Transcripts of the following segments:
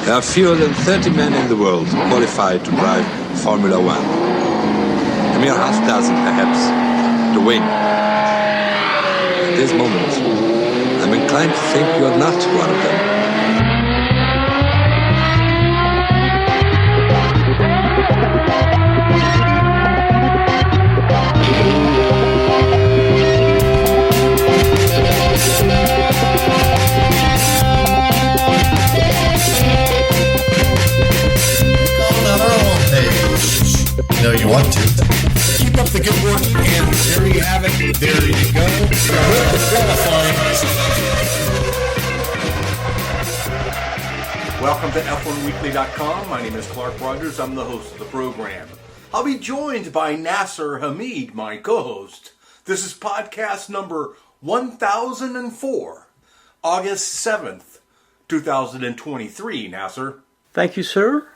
There are fewer than 30 men in the world qualified to drive Formula One. A mere half dozen, perhaps, to win. At this moment, I'm inclined to think you're not one of them. No, you want to. Keep up the good work, and there you have it. There you go. Welcome to F1Weekly.com. My name is Clark Rogers. I'm the host of the program. I'll be joined by Nasser Hamid, my co-host. This is podcast number 1004, August 7th, 2023. Nasser. Thank you, sir.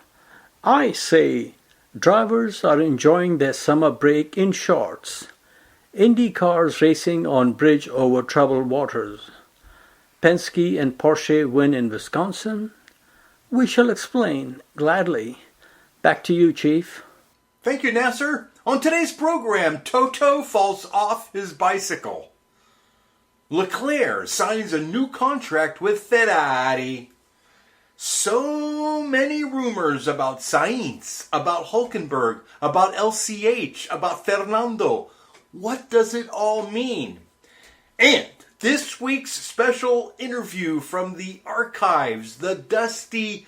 I say drivers are enjoying their summer break in shorts. Indy cars racing on bridge over troubled waters. Penske and Porsche win in Wisconsin. We shall explain gladly. Back to you, Chief. Thank you, Nasser. On today's program, Toto falls off his bicycle. Leclerc signs a new contract with Ferrari. So many rumors about Sainz, about Hülkenberg, about LCH, about Fernando. What does it all mean? And this week's special interview from the archives, the dusty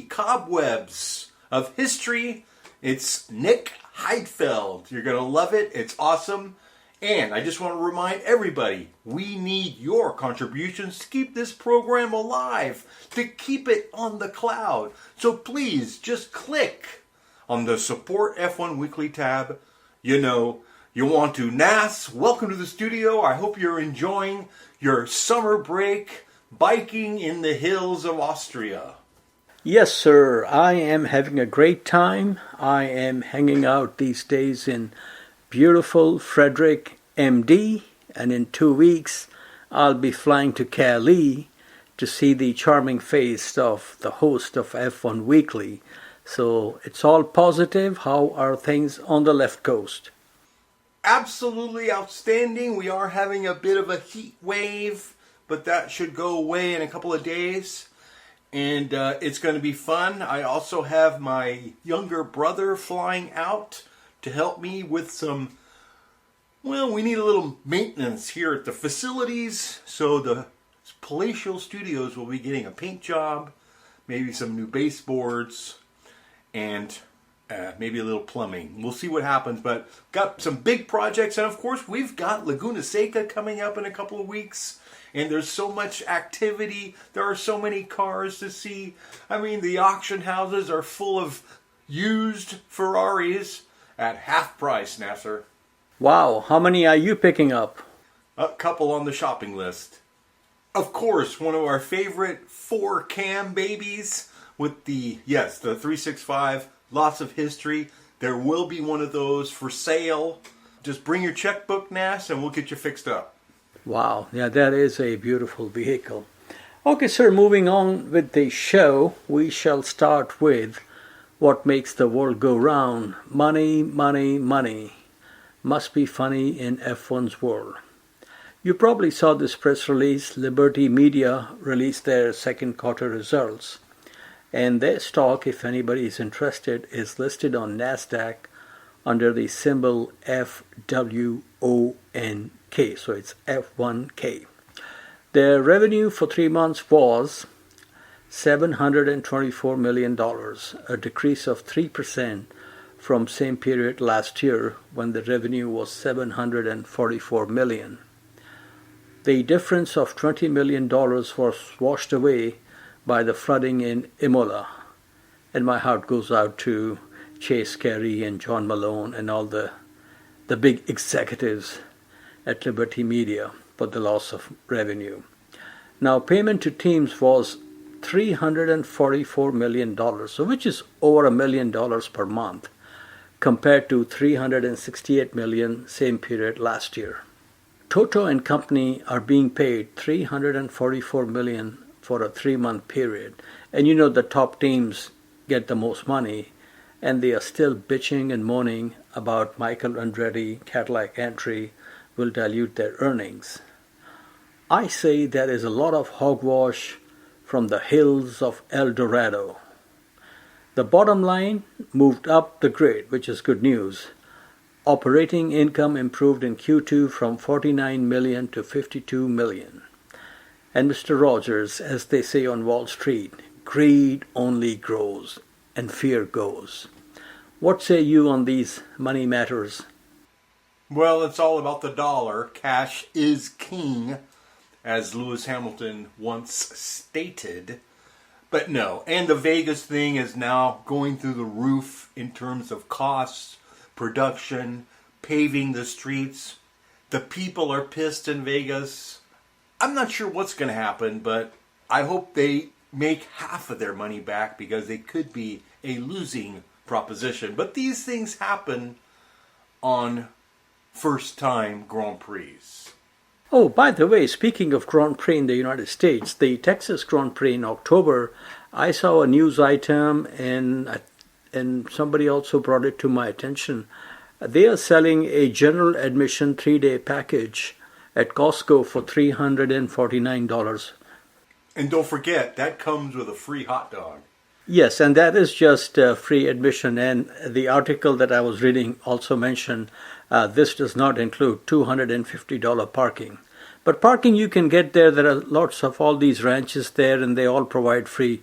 cobwebs of history. It's Nick HEIDFELD. You're going to love it. It's awesome. And I just want to remind everybody, we need your contributions to keep this program alive, to keep it on the cloud. So please just click on the Support F1 Weekly tab. You know, you want to. Nas, welcome to the studio. I hope you're enjoying your summer break biking in the hills of Austria. Yes, sir. I am having a great time. I am hanging out these days in beautiful Frederick, MD, and in 2 weeks I'll be flying to Cali to see the charming face of the host of F1 Weekly. So it's all positive. How are things on the left coast? Absolutely outstanding. We are having a bit of a heat wave, but that should go away in a couple of days. And it's going to be fun. I also have my younger brother flying out to help me with some, well, we need a little maintenance here at the facilities. So the Palatial Studios will be getting a paint job, maybe some new baseboards, and maybe a little plumbing. We'll see what happens, but got some big projects. And of course, we've got Laguna Seca coming up in a couple of weeks. And there's so much activity. There are so many cars to see. I mean, the auction houses are full of used Ferraris at half price, Nasser. Wow, how many are you picking up? A couple on the shopping list. Of course, one of our favorite 4-cam babies with the 365, lots of history. There will be one of those for sale. Just bring your checkbook, Nas, and we'll get you fixed up. Wow, yeah, that is a beautiful vehicle. Okay, sir, moving on with the show, we shall start with what makes the world go round. Money, money, money. Must be funny in F1's world. You probably saw this press release. Liberty Media released their second quarter results. And their stock, if anybody is interested, is listed on NASDAQ under the symbol FWONK. So it's F1K. Their revenue for 3 months was $724 million, a decrease of 3% from same period last year when the revenue was $744 million. The difference of $20 million was washed away by the flooding in Imola. And my heart goes out to Chase Carey and John Malone and all the big executives at Liberty Media for the loss of revenue. Now, payment to teams was $344 million, so which is over $1 million per month, compared to $368 million same period last year. Toto and company are being paid $344 million for a 3-month period. And you know the top teams get the most money, and they are still bitching and moaning about Michael Andretti Cadillac entry will dilute their earnings. I say there is a lot of hogwash from the hills of El Dorado. The bottom line moved up the grade, which is good news. Operating income improved in Q2 from 49 million to 52 million. And Mr. Rogers, as they say on Wall Street, greed only grows and fear goes. What say you on these money matters? Well, it's all about the dollar. Cash is king, as Lewis Hamilton once stated. But no, and the Vegas thing is now going through the roof in terms of costs, production, paving the streets. The people are pissed in Vegas. I'm not sure what's going to happen, but I hope they make half of their money back because they could be a losing proposition. But these things happen on first-time Grand Prix. Oh, by the way, speaking of Grand Prix in the United States, the Texas Grand Prix in October, I saw a news item and somebody also brought it to my attention. They are selling a general admission 3-day package at Costco for $349. And don't forget, that comes with a free hot dog. Yes, and that is just free admission. And the article that I was reading also mentioned this does not include $250 parking. But parking you can get there. There are lots of all these ranches there, and they all provide free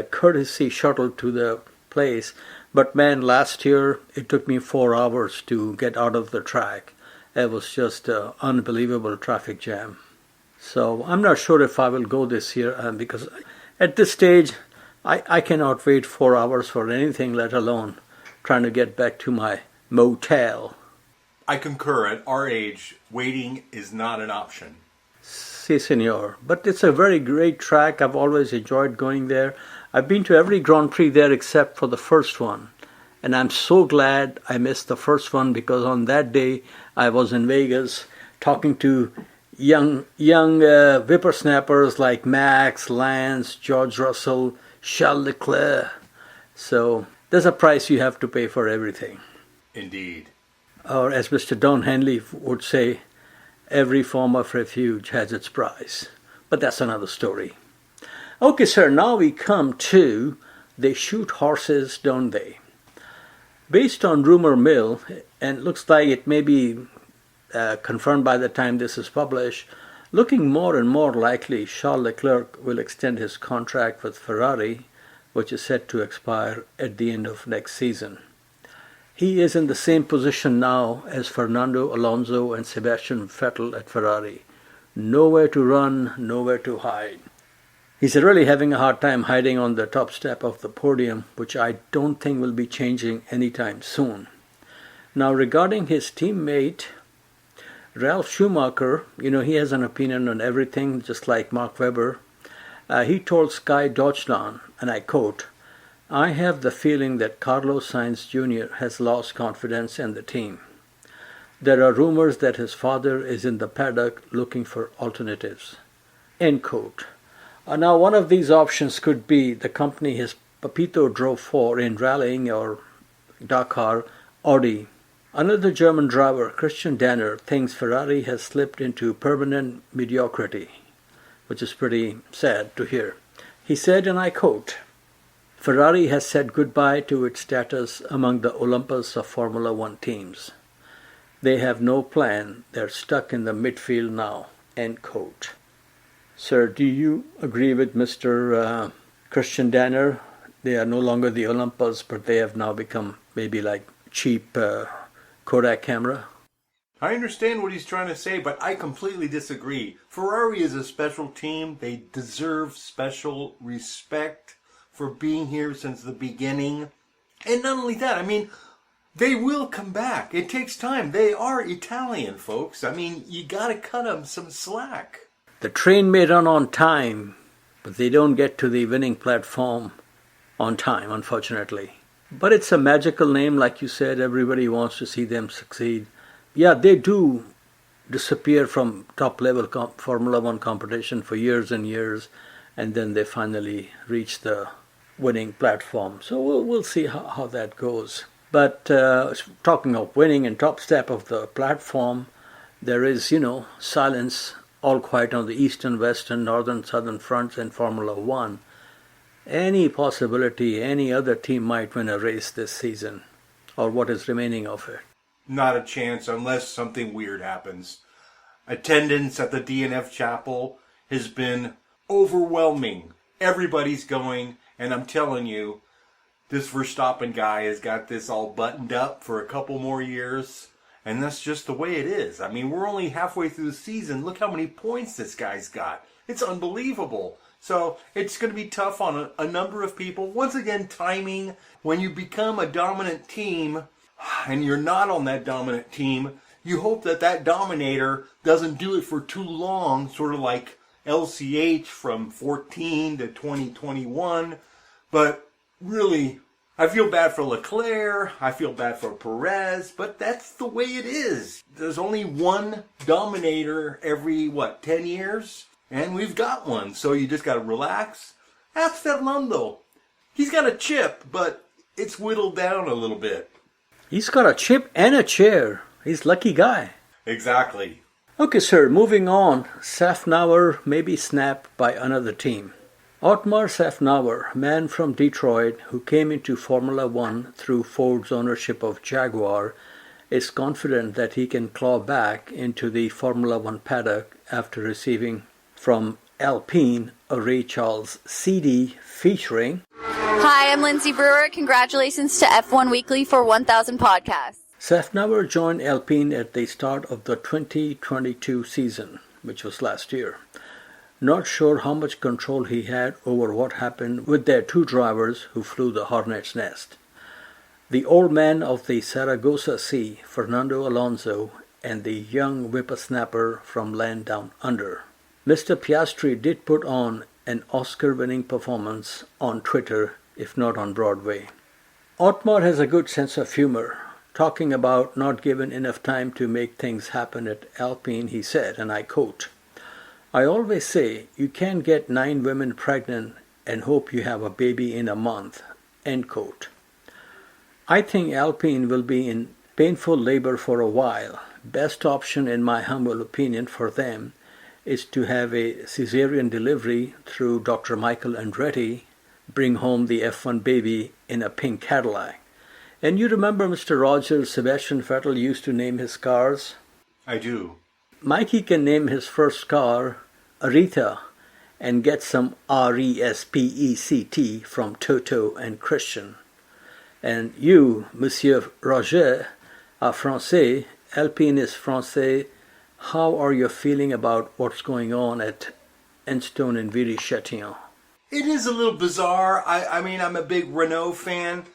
courtesy shuttle to the place. But man, last year it took me 4 hours to get out of the track. It was just an unbelievable traffic jam. So I'm not sure if I will go this year because at this stage I cannot wait 4 hours for anything, let alone trying to get back to my motel. I concur. At our age, waiting is not an option. Si, senor. But it's a very great track. I've always enjoyed going there. I've been to every Grand Prix there except for the first one. And I'm so glad I missed the first one because on that day I was in Vegas talking to young whippersnappers like Max, Lance, George Russell, Charles Leclerc. So there's a price you have to pay for everything. Indeed. Or as Mr. Don Henley would say, every form of refuge has its price. But that's another story. Okay, sir, now we come to they shoot horses, don't they? Based on rumor mill, and looks like it may be confirmed by the time this is published, looking more and more likely Charles Leclerc will extend his contract with Ferrari, which is set to expire at the end of next season. He is in the same position now as Fernando Alonso and Sebastian Vettel at Ferrari. Nowhere to run, nowhere to hide. He's really having a hard time hiding on the top step of the podium, which I don't think will be changing anytime soon. Now regarding his teammate, Ralf Schumacher, he has an opinion on everything, just like Mark Webber. He told Sky Deutschland, and I quote, "I have the feeling that Carlos Sainz Jr. has lost confidence in the team. There are rumors that his father is in the paddock looking for alternatives." End quote. Now, one of these options could be the company his Papito drove for in rallying or Dakar, Audi. Another German driver, Christian Danner, thinks Ferrari has slipped into permanent mediocrity, which is pretty sad to hear. He said, and I quote, "Ferrari has said goodbye to its status among the Olympus of Formula One teams. They have no plan. They're stuck in the midfield now." End quote. Sir, do you agree with Mr. Christian Danner? They are no longer the Olympus, but they have now become maybe like cheap Kodak camera. I understand what he's trying to say, but I completely disagree. Ferrari is a special team. They deserve special respect for being here since the beginning. And not only that, they will come back. It takes time. They are Italian, folks. You gotta cut them some slack. The train may run on time, but they don't get to the winning platform on time, unfortunately. But it's a magical name, like you said. Everybody wants to see them succeed. Yeah, they do disappear from top-level Formula One competition for years and years, and then they finally reach the winning platform. So we'll see how that goes. But talking of winning and top step of the platform, there is, silence, all quiet on the eastern, western, northern, southern fronts in Formula One. Any possibility any other team might win a race this season, or what is remaining of it? Not a chance unless something weird happens. Attendance at the DNF chapel has been overwhelming. Everybody's going, and I'm telling you, this Verstappen guy has got this all buttoned up for a couple more years, and that's just the way it is. I mean, we're only halfway through the season. Look how many points this guy's got. It's unbelievable. So it's going to be tough on a number of people. Once again, timing. When you become a dominant team, and you're not on that dominant team, you hope that that dominator doesn't do it for too long, sort of like LCH from 14 to 2021. But really, I feel bad for Leclerc, I feel bad for Perez, but that's the way it is. There's only one dominator every, 10 years? And we've got one, so you just got to relax. Ask Fernando. He's got a chip, but it's whittled down a little bit. He's got a chip and a chair. He's a lucky guy. Exactly. Okay, sir, moving on. Safnauer may be snapped by another team. Otmar Safnauer, man from Detroit who came into Formula One through Ford's ownership of Jaguar, is confident that he can claw back into the Formula One paddock after receiving from Alpine a Ray Charles CD featuring... Hi, I'm Lindsay Brewer. Congratulations to F1Weekly for 1,000 podcasts. Safnauer joined Alpine at the start of the 2022 season, which was last year. Not sure how much control he had over what happened with their two drivers who flew the hornet's nest. The old man of the Saragossa Sea, Fernando Alonso, and the young whippersnapper from land down under. Mr. Piastri did put on an Oscar-winning performance on Twitter, if not on Broadway. Otmar has a good sense of humor. Talking about not given enough time to make things happen at Alpine, he said, and I quote, "I always say you can't get 9 women pregnant and hope you have a baby in a month." End quote. I think Alpine will be in painful labor for a while. Best option, in my humble opinion, for them is to have a cesarean delivery through Dr. Michael Andretti, bring home the F1 baby in a pink Cadillac. And you remember Mr. Rogers, Sebastian Vettel used to name his cars? I do. Mikey can name his first car Aretha and get some RESPECT from Toto and Christian. And you, Monsieur Roger, are Français, Alpine is Français. How are you feeling about what's going on at Enstone and Viry-Châtillon? It is a little bizarre. I mean, I'm a big Renault fan.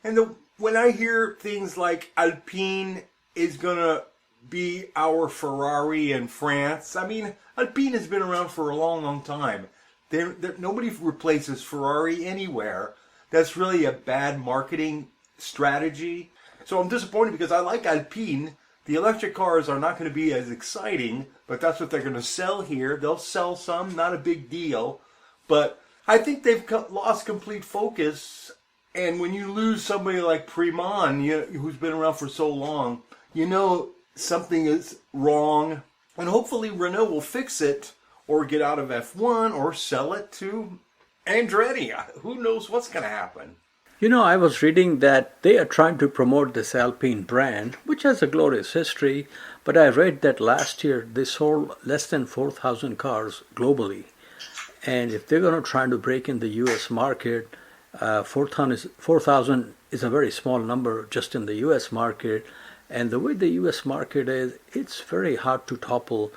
And when I hear things like Alpine is going to be our Ferrari in France, I mean, Alpine has been around for a long, long time. Nobody replaces Ferrari anywhere. That's really a bad marketing strategy. So I'm disappointed because I like Alpine. The electric cars are not going to be as exciting, but that's what they're going to sell here. They'll sell some, not a big deal. But I think they've lost complete focus. And when you lose somebody like Primoz, who's been around for so long, you know something is wrong. And hopefully Renault will fix it or get out of F1 or sell it to Andretti. Who knows what's going to happen? You know, I was reading that they are trying to promote this Alpine brand, which has a glorious history, but I read that last year they sold less than 4,000 cars globally. And if they're going to try to break in the US market, 4,000 is a very small number just in the US market. And the way the US market is, it's very hard to topple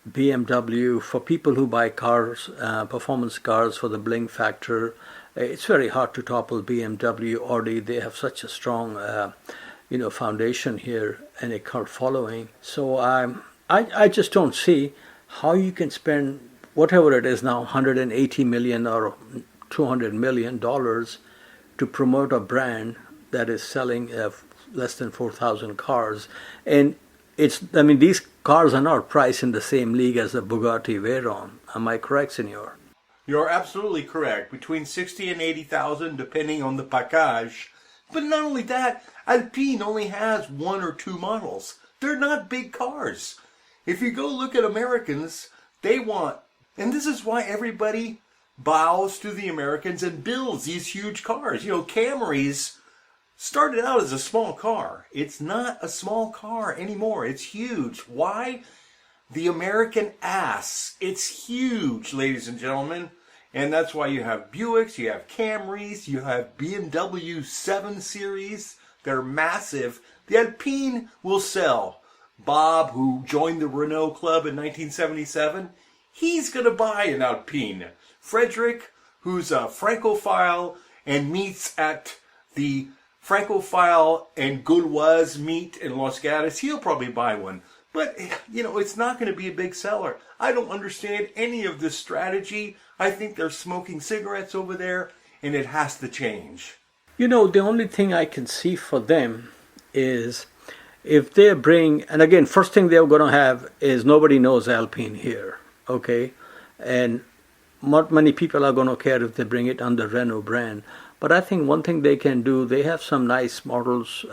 BMW. For people who buy cars, performance cars for the bling factor, it's very hard to topple BMW, Audi. They have such a strong, foundation here and a cult following. So I just don't see how you can spend whatever it is now, $180 million or $200 million to promote a brand that is selling less than 4,000 cars. And these cars are not priced in the same league as the Bugatti Veyron. Am I correct, senor? You're absolutely correct. Between 60 and 80,000, depending on the package. But not only that, Alpine only has 1 or 2 models. They're not big cars. If you go look at Americans, they want, and this is why everybody bows to the Americans and builds these huge cars. You know, Camrys started out as a small car. It's not a small car anymore. It's huge. Why? The American ass. It's huge, ladies and gentlemen. And that's why you have Buicks, you have Camrys, you have BMW 7 Series. They're massive. The Alpine will sell. Bob, who joined the Renault Club in 1977, he's going to buy an Alpine. Frederick, who's a Francophile and meets at the Francophile and Gauloise meet in Los Gatos, he'll probably buy one. But, you know, it's not going to be a big seller. I don't understand any of this strategy. I think they're smoking cigarettes over there, and it has to change. You know, the only thing I can see for them is if they bring, and again, first thing they're going to have is nobody knows Alpine here, okay? And not many people are going to care if they bring it under Renault brand. But I think one thing they can do, they have some nice models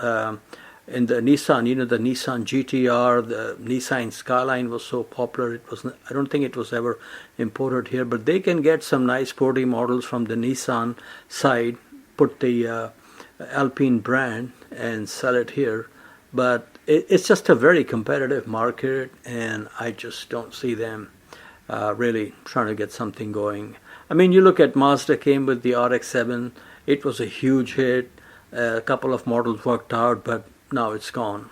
in the Nissan, you know, the Nissan GTR, the Nissan Skyline was so popular. It was, I don't think it was ever imported here, but they can get some nice sporty models from the Nissan side, put the Alpine brand and sell it here. But it's just a very competitive market, and I just don't see them really trying to get something going. I mean, you look at Mazda came with the RX-7. It was a huge hit. A couple of models worked out, but now it's gone.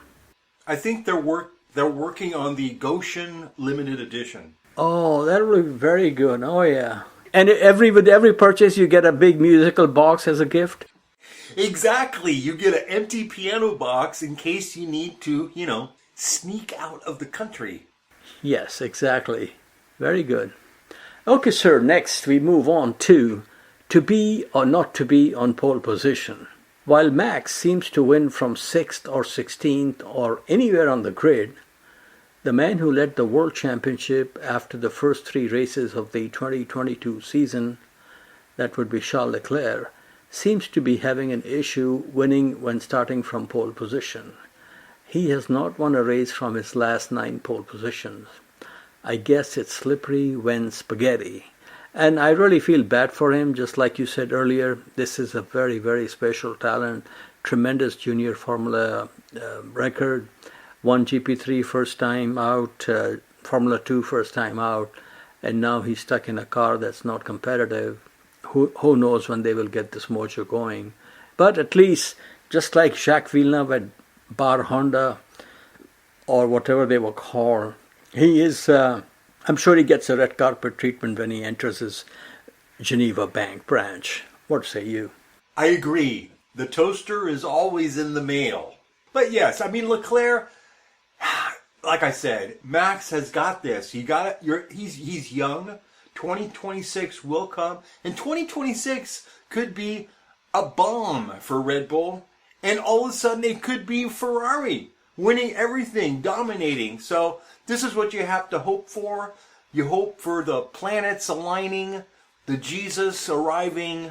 I think they're working on the Goshen limited edition. Oh, that would be very good. Oh yeah. And with every purchase you get a big musical box as a gift? Exactly. You get an empty piano box in case you need to, you know, sneak out of the country. Yes, exactly. Very good. Okay, sir, next we move on to be or not to be on pole position. While Max seems to win from 6th or 16th or anywhere on the grid, the man who led the World Championship after the first 3 races of the 2022 season, that would be Charles Leclerc, seems to be having an issue winning when starting from pole position. He has not won a race from his last 9 pole positions. I guess it's slippery when spaghetti. And I really feel bad for him, just like you said earlier. This is a very, very special talent, tremendous junior Formula record. Won GP3 first time out, Formula 2 first time out, and now he's stuck in a car that's not competitive. Who knows when they will get this mojo going. But at least, just like Jacques Villeneuve at Bar Honda, or whatever they were called, he is... I'm sure he gets a red carpet treatment when he enters his Geneva Bank branch. What say you? I agree. The toaster is always in the mail. But yes, I mean, Leclerc, like I said, Max has got this. He's young. 2026 will come. And 2026 could be a bomb for Red Bull. And all of a sudden it could be Ferrari winning everything, dominating. So this is what you have to hope for. You hope for the planets aligning, the Jesus arriving,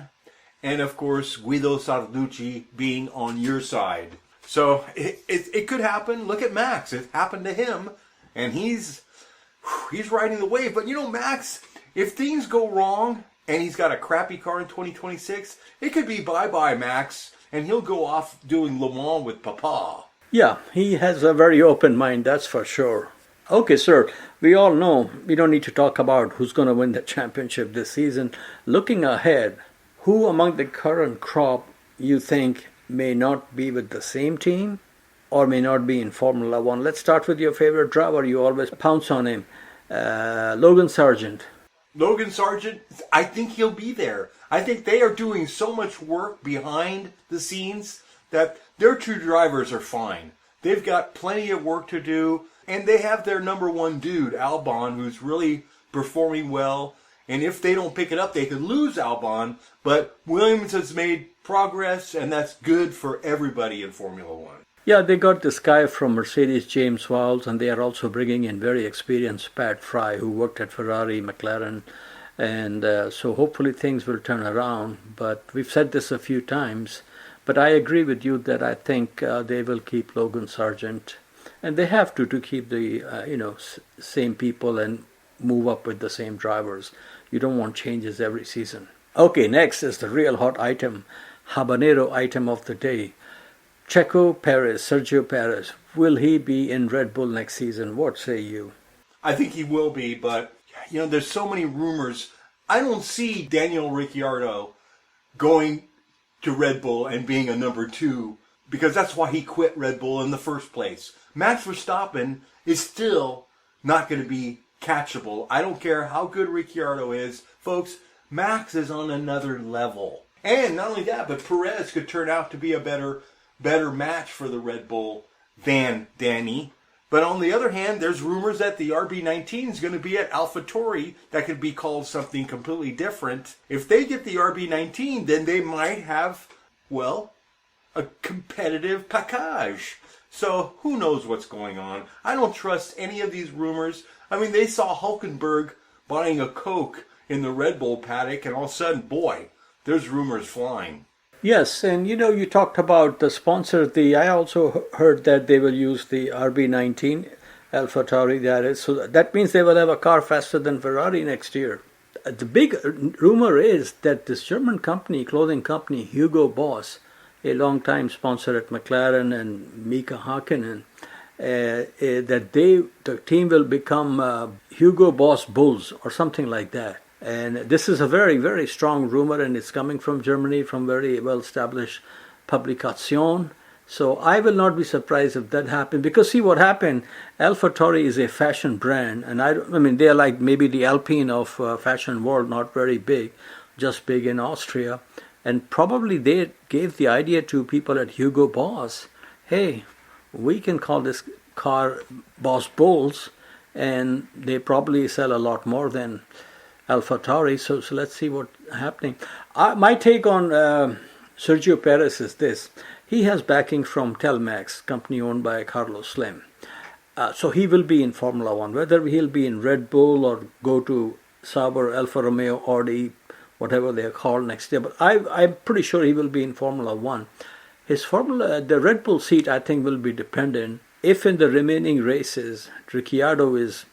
and of course Guido Sarducci being on your side. So it could happen. Look at Max. It happened to him, and he's riding the wave. But you know, Max, if things go wrong and he's got a crappy car in 2026, it could be bye-bye Max, and he'll go off doing Le Mans with Papa. Yeah, he has a very open mind, that's for sure. Okay, sir, we all know we don't need to talk about who's going to win the championship this season. Looking ahead, who among the current crop you think may not be with the same team or may not be in Formula One? Let's start with your favorite driver. You always pounce on him. Logan Sargent. Logan Sargent, I think he'll be there. I think they are doing so much work behind the scenes that their 2 drivers are fine. They've got plenty of work to do, and they have their number 1 dude, Albon, who's really performing well. And if they don't pick it up, they could lose Albon. But Williams has made progress, and that's good for everybody in Formula One. Yeah, they got this guy from Mercedes, James Vowles, and they are also bringing in very experienced Pat Fry, who worked at Ferrari, McLaren, And so hopefully things will turn around. But we've said this a few times. But I agree with you that I think they will keep Logan Sargent. And they have to keep the same people and move up with the same drivers. You don't want changes every season. Okay, next is the real hot item, habanero item of the day. Checo Perez, Sergio Perez, will he be in Red Bull next season? What say you? I think he will be, but there's so many rumors. I don't see Daniel Ricciardo going to Red Bull and being a number 2, because that's why he quit Red Bull in the first place. Max Verstappen is still not going to be catchable. I don't care how good Ricciardo is. Folks, Max is on another level. And not only that, but Perez could turn out to be a better match for the Red Bull than Danny. But on the other hand, there's rumors that the RB19 is going to be at AlphaTauri. That could be called something completely different. If they get the RB19, then they might have, a competitive package. So who knows what's going on? I don't trust any of these rumors. I mean, they saw Hulkenberg buying a Coke in the Red Bull paddock, and all of a sudden, boy, there's rumors flying. Yes, and you talked about the sponsor. I also heard that they will use the RB19, AlphaTauri, that is. So that means they will have a car faster than Ferrari next year. The big rumor is that this German company, clothing company, Hugo Boss, a long-time sponsor at McLaren and Mika Hakkinen, that the team will become Hugo Boss Bulls or something like that. And this is a very, very strong rumor, and it's coming from Germany, from very well-established publication. So I will not be surprised if that happens, because see what happened. AlphaTauri is a fashion brand, and I mean they're like maybe the Alpine of fashion world, not very big, just big in Austria. And probably they gave the idea to people at Hugo Boss, hey, we can call this car Boss Bulls, and they probably sell a lot more than AlphaTauri. So let's see what's happening. My take on Sergio Perez is this. He has backing from Telmax, company owned by Carlos Slim. So he will be in Formula One. Whether he'll be in Red Bull or go to Sauber, Alfa Romeo, Audi, whatever they are called next year. But I'm pretty sure he will be in Formula One. The Red Bull seat, I think, will be dependent. If in the remaining races, Ricciardo is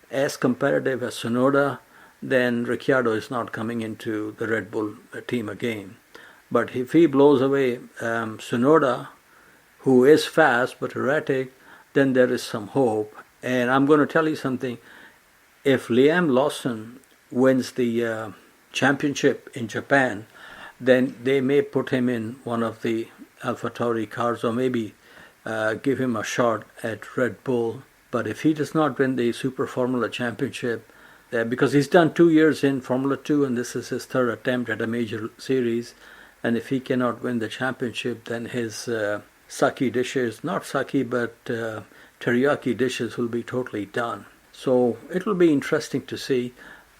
as competitive as Tsunoda, then Ricciardo is not coming into the Red Bull team again. But if he blows away Tsunoda, who is fast but erratic, then there is some hope. And I'm going to tell you something. If Liam Lawson wins the championship in Japan, then they may put him in one of the AlphaTauri cars, or maybe give him a shot at Red Bull. But if he does not win the Super Formula Championship, because he's done 2 years in Formula 2 and this is his third attempt at a major series, and if he cannot win the championship, then his sake dishes, not sake but teriyaki dishes, will be totally done. So it will be interesting to see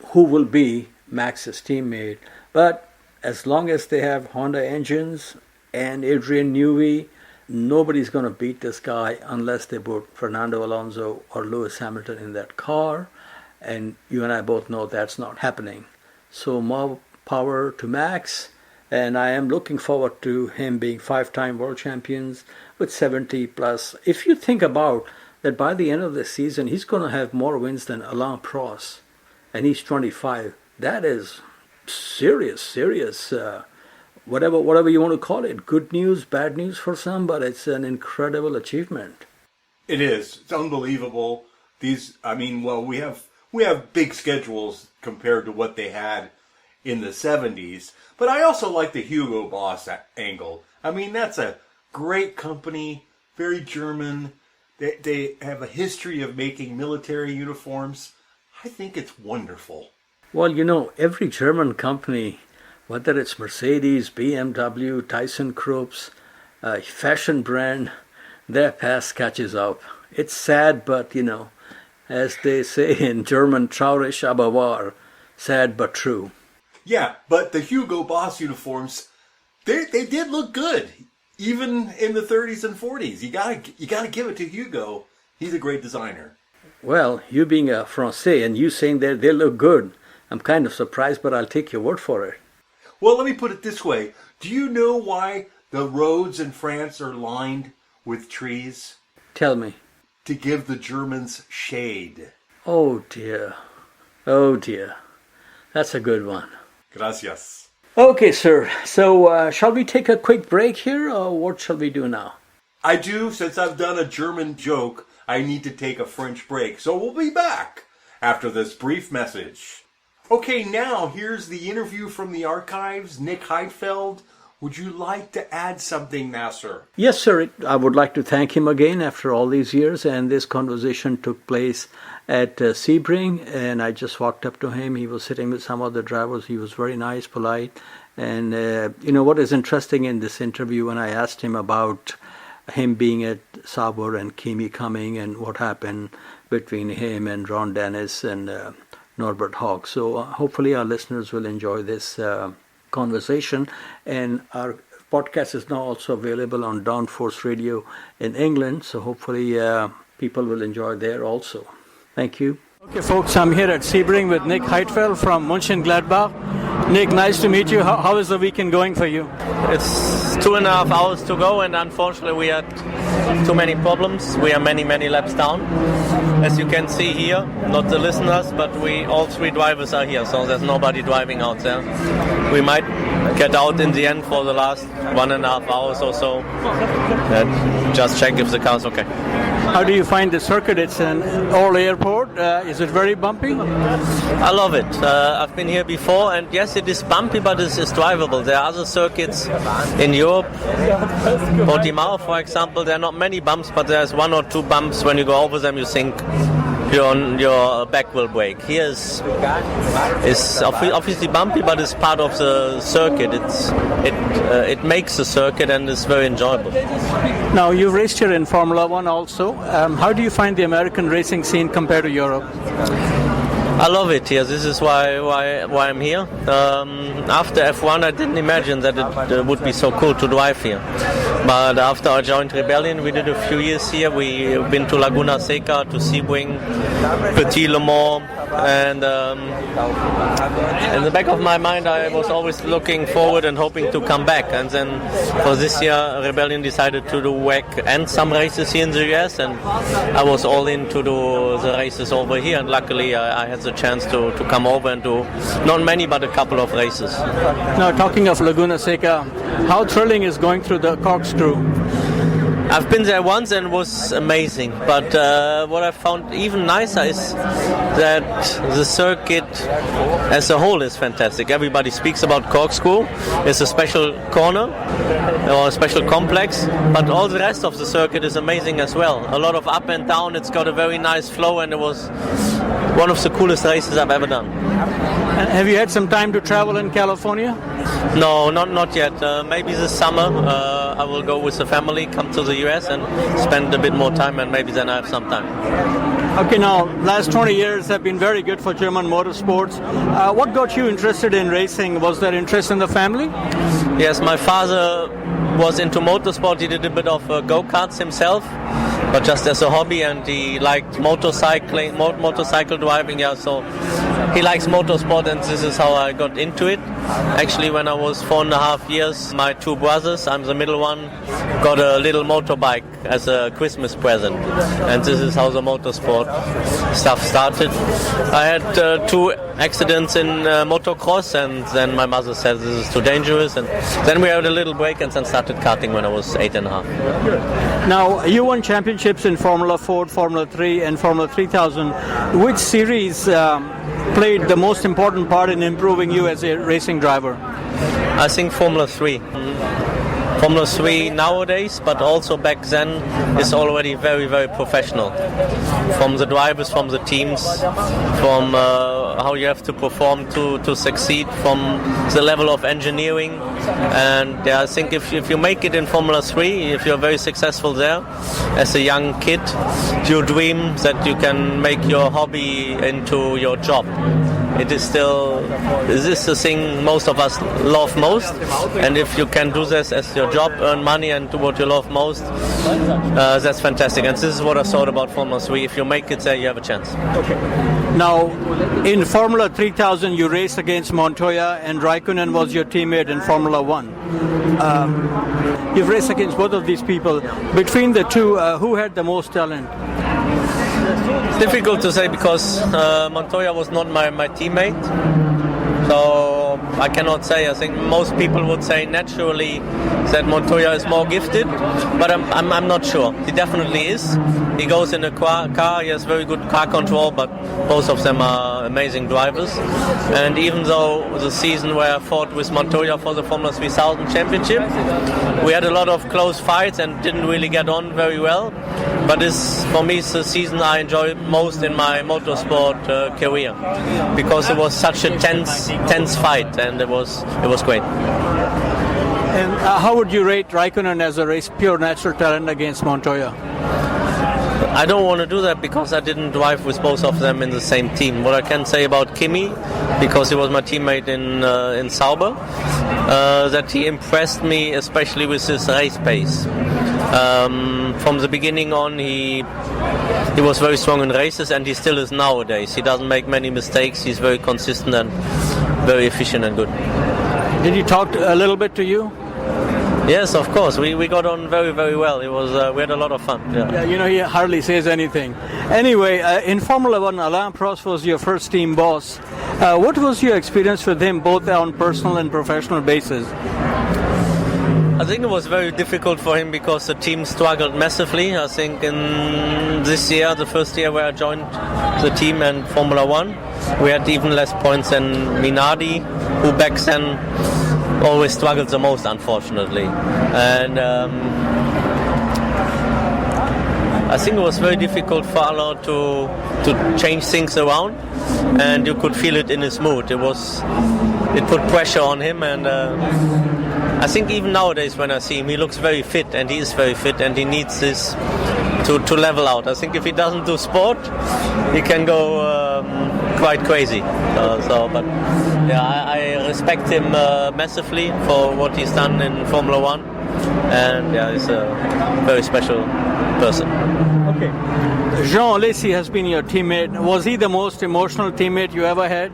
who will be Max's teammate. But as long as they have Honda engines and Adrian Newey, nobody's going to beat this guy unless they put Fernando Alonso or Lewis Hamilton in that car. And you and I both know that's not happening. So more power to Max. And I am looking forward to him being 5-time world champions with 70 plus. If you think about that, by the end of the season, he's going to have more wins than Alain Prost. And he's 25. That is serious, whatever you want to call it. Good news, bad news for some, but it's an incredible achievement. It is. It's unbelievable. We have big schedules compared to what they had in the 70s. But I also like the Hugo Boss angle. I mean, that's a great company, very German. They have a history of making military uniforms. I think it's wonderful. Well, every German company, whether it's Mercedes, BMW, ThyssenKrupp, fashion brand, their past catches up. It's sad, but, as they say in German, traurig aber wahr, sad but true. Yeah, but the Hugo Boss uniforms, they did look good, even in the 30s and 40s. You gotta give it to Hugo. He's a great designer. Well, you being a Francais and you saying that they look good, I'm kind of surprised, but I'll take your word for it. Well, let me put it this way. Do you know why the roads in France are lined with trees? Tell me. To give the Germans shade. Oh dear. Oh dear. That's a good one. Gracias. Okay, sir. So shall we take a quick break here, or what shall we do now? I do, since I've done a German joke, I need to take a French break. So we'll be back after this brief message. Okay, now here's the interview from the archives. Nick HEIDFELD. Would you like to add something, Nasser? Yes, sir. I would like to thank him again after all these years. And this conversation took place at Sebring. And I just walked up to him. He was sitting with some other drivers. He was very nice, polite. And, what is interesting in this interview, when I asked him about him being at Sauber and Kimi coming and what happened between him and Ron Dennis and Norbert Hogg. So hopefully our listeners will enjoy this conversation, and our podcast is now also available on Downforce Radio in England, so hopefully people will enjoy there also. Thank you. Okay, folks, I'm here at Sebring with Nick HEIDFELD from Mönchengladbach. Nick, nice to meet you. How is the weekend going for you? It's 2.5 hours to go, and unfortunately we had too many problems. We are many laps down. As you can see here, not the listeners, but all 3 drivers are here, so there's nobody driving out there. We might get out in the end for the last 1.5 hours or so. Just check if the car's okay. How do you find the circuit? It's an old airport. Is it very bumpy? I love it. I've been here before, and yes, it is bumpy, but it's drivable. There are other circuits in Europe. Portimao, for example, there are not many bumps, but there's 1 or 2 bumps. When you go over them, you think your back will break. Here is obviously bumpy, but it's part of the circuit. It makes the circuit, and it's very enjoyable. Now, you've raced here in Formula One also. How do you find the American racing scene compared to Europe? I love it here. This is why I'm here. After F1, I didn't imagine that it would be so cool to drive here. But after I joined Rebellion, we did a few years here. We've been to Laguna Seca, to Sebring, Petit Le Mans, and in the back of my mind, I was always looking forward and hoping to come back. And then for this year, Rebellion decided to do WEC and some races here in the US, and I was all in to do the races over here. And luckily, I had the chance to come over and do not many, but a couple of races. Now, talking of Laguna Seca, how thrilling is going through the corkscrew? I've been there once and it was amazing, but what I found even nicer is that the circuit as a whole is fantastic. Everybody speaks about corkscrew. It's a special corner or a special complex, but all the rest of the circuit is amazing as well. A lot of up and down. It's got a very nice flow, and it was one of the coolest races I've ever done. And have you had some time to travel in California? No, not yet. Maybe this summer I will go with the family, come to the US and spend a bit more time, and maybe then I have some time. Okay, now, last 20 years have been very good for German motorsports. What got you interested in racing? Was there interest in the family? Yes, my father was into motorsport. He did a bit of go-karts himself, but just as a hobby, and he liked motorcycle driving, so he likes motorsport, and this is how I got into it. Actually, when I was 4.5 years, my 2 brothers, I'm the middle one, got a little motorbike as a Christmas present, and this is how the motorsport stuff started. I had 2 accidents in motocross, and then my mother said this is too dangerous, and then we had a little break and then started karting when I was 8.5. Now, you won championships in Formula Ford, Formula 3 and Formula 3000. Which series played the most important part in improving you as a racing driver? I think Formula 3. Formula 3 nowadays, but also back then, is already very, very professional. From the drivers, from the teams, from how you have to perform to succeed, from the level of engineering. And I think if you make it in Formula 3, if you're very successful there, as a young kid, you dream that you can make your hobby into your job. it is still, this is the thing most of us love most. And if you can do this as your job, earn money and do what you love most, that's fantastic. And this is what I thought about Formula 3. If you make it there, you have a chance. Okay. Now, in Formula 3000, you raced against Montoya, and Raikkonen was your teammate in Formula 1. You've raced against both of these people. Between the two, who had the most talent? Difficult to say because Montoya was not my teammate. So I cannot say. I think most people would say naturally that Montoya is more gifted, but I'm not sure. He definitely is. He goes in a car, he has very good car control, but both of them are amazing drivers. And even though the season where I fought with Montoya for the Formula 3000 championship, we had a lot of close fights and didn't really get on very well. But this, for me, is the season I enjoy most in my motorsport career, because it was such a tense fight, and it was great. And how would you rate Raikkonen as a race pure natural talent against Montoya? I don't want to do that because I didn't drive with both of them in the same team. What I can say about Kimi, because he was my teammate in Sauber, that he impressed me especially with his race pace. From the beginning on, he was very strong in races, and he still is nowadays. He doesn't make many mistakes. He's very consistent and very efficient and good. Did he talk a little bit to you? Yes, of course. We got on very, very well. It was we had a lot of fun. Yeah. He hardly says anything. Anyway, in Formula 1, Alain Prost was your first team boss. What was your experience with him, both on personal and professional basis? I think it was very difficult for him because the team struggled massively. I think in this year, the first year where I joined the team and Formula 1, we had even less points than Minardi, who back then always struggled the most, unfortunately. And I think it was very difficult for Alain to change things around, and you could feel it in his mood. It put pressure on him, and I think even nowadays when I see him, he looks very fit, and he is very fit, and he needs this to level out. I think if he doesn't do sport, he can go quite crazy. But I respect him massively for what he's done in Formula 1, and he's a very special person. Okay. Jean Alesi has been your teammate. Was he the most emotional teammate you ever had?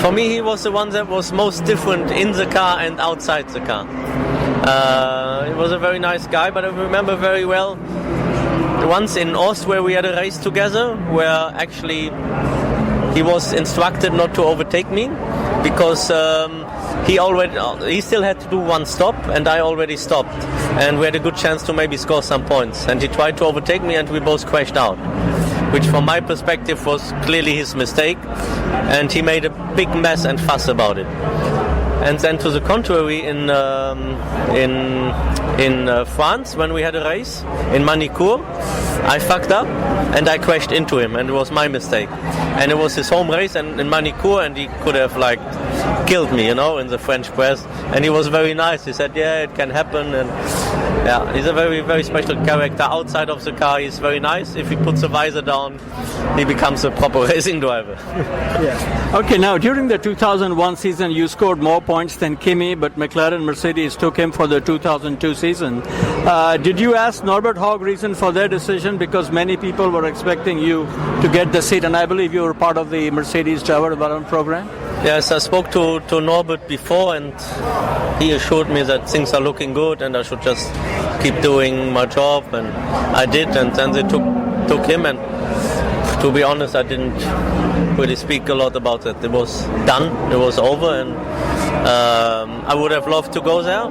For me, he was the one that was most different in the car and outside the car. He was a very nice guy, but I remember very well once in Austria we had a race together where actually he was instructed not to overtake me because he still had to do one stop and I already stopped, and we had a good chance to maybe score some points, and he tried to overtake me and we both crashed out, which from my perspective was clearly his mistake, and he made a big mess and fuss about it. And then to the contrary, in France, when we had a race in Manicourt, I fucked up and I crashed into him, and it was my mistake. And it was his home race and in Manicourt, and he could have killed me, in the French press. And he was very nice. He said, yeah, it can happen. And he's a very, very special character. Outside of the car, he's very nice. If he puts the visor down, he becomes a proper racing driver. Okay, now during the 2001 season, you scored more points than Kimi, but McLaren Mercedes took him for the 2002 season. Did you ask Norbert Hogg reason for their decision? Because many people were expecting you to get the seat, and I believe you were part of the Mercedes driver development program. Yes, I spoke to Norbert before, and he assured me that things are looking good and I should just keep doing my job, and I did, and then they took him, and to be honest, I didn't really speak a lot about it. It was done, it was over, and I would have loved to go there,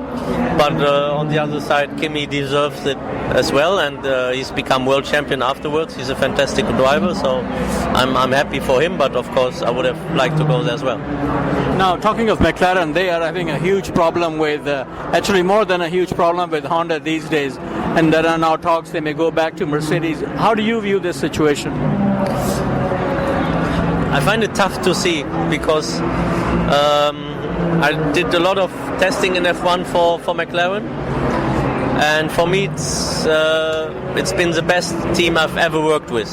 but on the other side, Kimi deserves it as well, and he's become world champion afterwards. He's a fantastic driver, so I'm happy for him, but of course I would have liked to go there as well. Now, talking of McLaren, they are having a huge problem with, actually more than a huge problem with Honda these days, and there are now talks they may go back to Mercedes. How do you view this situation? I find it tough to see because I did a lot of testing in F1 for McLaren, and for me it's been the best team I've ever worked with.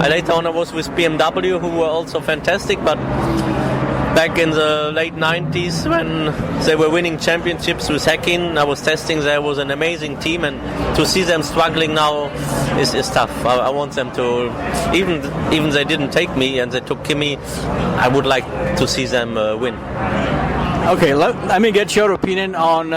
Later on I was with BMW, who were also fantastic, but back in the late 90s when they were winning championships with Heckin, I was testing there, was an amazing team, and to see them struggling now is tough. I want them to, even they didn't take me and they took Kimi, I would like to see them win. Okay, let me get your opinion on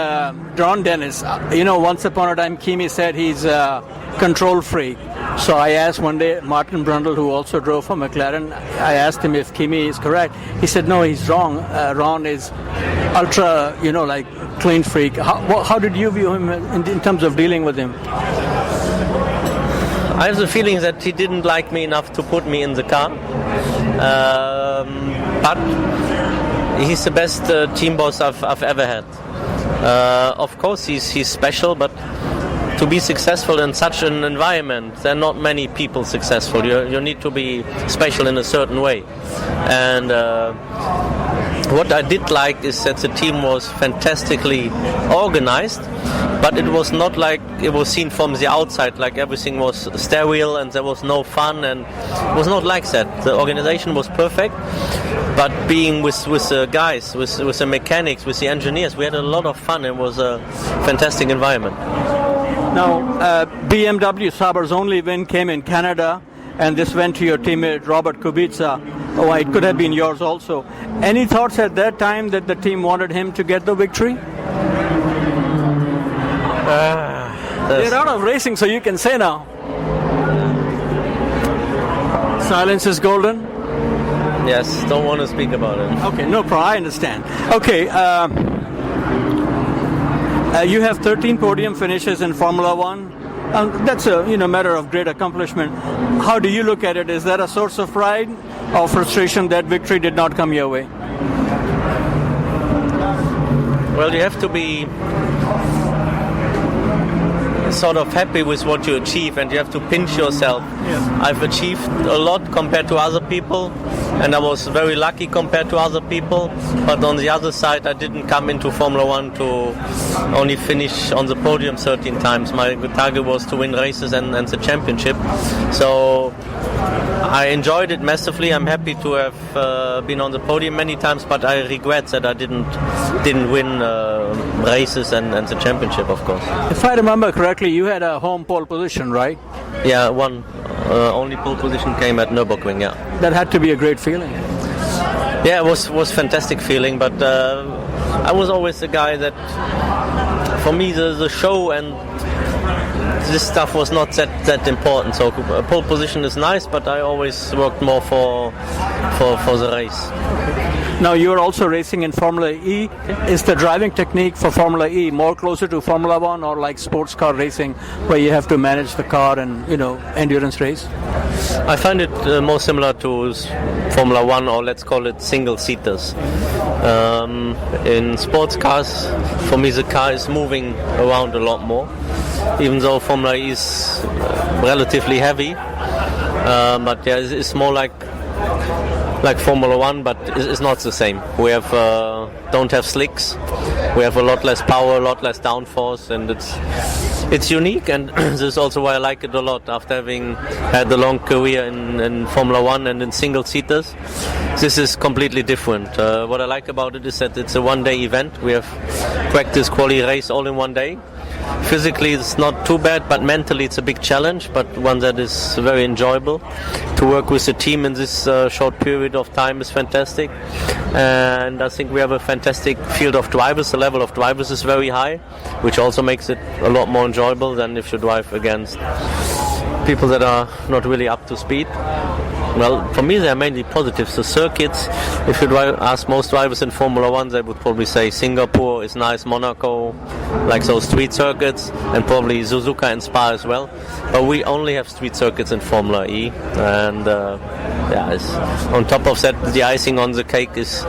Ron Dennis. Once upon a time Kimi said he's a control freak. So I asked one day Martin Brundle, who also drove for McLaren, I asked him if Kimi is correct. He said, no, he's wrong. Ron is ultra, like clean freak. How did you view him in terms of dealing with him? I have the feeling that he didn't like me enough to put me in the car. But he's the best team boss I've ever had. Of course, he's special, but to be successful in such an environment, there are not many people successful. You need to be special in a certain way. And what I did like is that the team was fantastically organized, but it was not like it was seen from the outside, like everything was sterile and there was no fun, and it was not like that. The organization was perfect, but being with the guys, with the mechanics, with the engineers, we had a lot of fun. It was a fantastic environment. Now, BMW Sauber's only win came in Canada, and this went to your teammate Robert Kubica. Oh, it could have been yours also. Any thoughts at that time that the team wanted him to get the victory? They're out of racing, so you can say now. Silence is golden? Yes, don't want to speak about it. Okay, no problem, I understand. Okay, you have 13 podium finishes in Formula One. That's a matter of great accomplishment. How do you look at it? Is that a source of pride or frustration that victory did not come your way? Well, you have to be sort of happy with what you achieve, and you have to pinch yourself. Yeah. I've achieved a lot compared to other people, and I was very lucky compared to other people, but on the other side I didn't come into Formula One to only finish on the podium 13 times. My target was to win races and the championship, so I enjoyed it massively. I'm happy to have been on the podium many times, but I regret that I didn't win races and the championship, of course. If I remember correctly, you had a home pole position, right? Yeah, one. Only pole position came at Nürburgring, yeah. That had to be a great feeling. Yeah, it was fantastic feeling, but I was always the guy that, for me, the show and this stuff was not that important. So a pole position is nice, but I always worked more for the race. Now you're also racing in Formula E. Is the driving technique for Formula E more closer to Formula One or like sports car racing where you have to manage the car and endurance race? I find it more similar to Formula One, or let's call it single-seaters. In sports cars, for me the car is moving around a lot more, even though Formula E is relatively heavy. But yeah, it's more like Formula One, but it's not the same. We have don't have slicks. We have a lot less power, a lot less downforce, and it's unique. And this is also why I like it a lot. After having had a long career in Formula One and in single-seaters, this is completely different. What I like about it is that it's a one-day event. We have practice, quali, race all in one day. Physically it's not too bad, but mentally it's a big challenge, but one that is very enjoyable. To work with the team in this short period of time is fantastic, and I think we have a fantastic field of drivers. The level of drivers is very high, which also makes it a lot more enjoyable than if you drive against people that are not really up to speed. Well, for me, they are mainly positives. The circuits, if you ask most drivers in Formula One, they would probably say Singapore is nice, Monaco, like those street circuits, and probably Suzuka and Spa as well. But we only have street circuits in Formula E, and on top of that, the icing on the cake is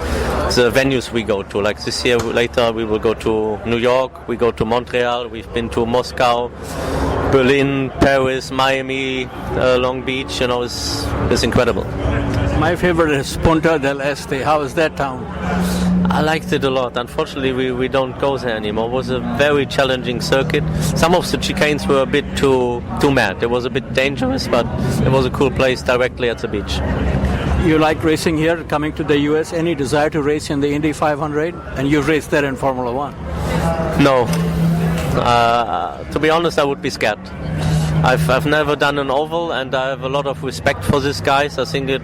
the venues we go to. Like this year, later we will go to New York, we go to Montreal, we've been to Moscow, Berlin, Paris, Miami, Long Beach. It's incredible. My favorite is Punta del Este. How is that town? I liked it a lot. Unfortunately, we don't go there anymore. It was a very challenging circuit. Some of the chicanes were a bit too mad. It was a bit dangerous, but it was a cool place directly at the beach. You like racing here, coming to the U.S.? Any desire to race in the Indy 500? And you've raced there in Formula One. No. To be honest, I would be scared. I've never done an oval, and I have a lot of respect for these guys. I think it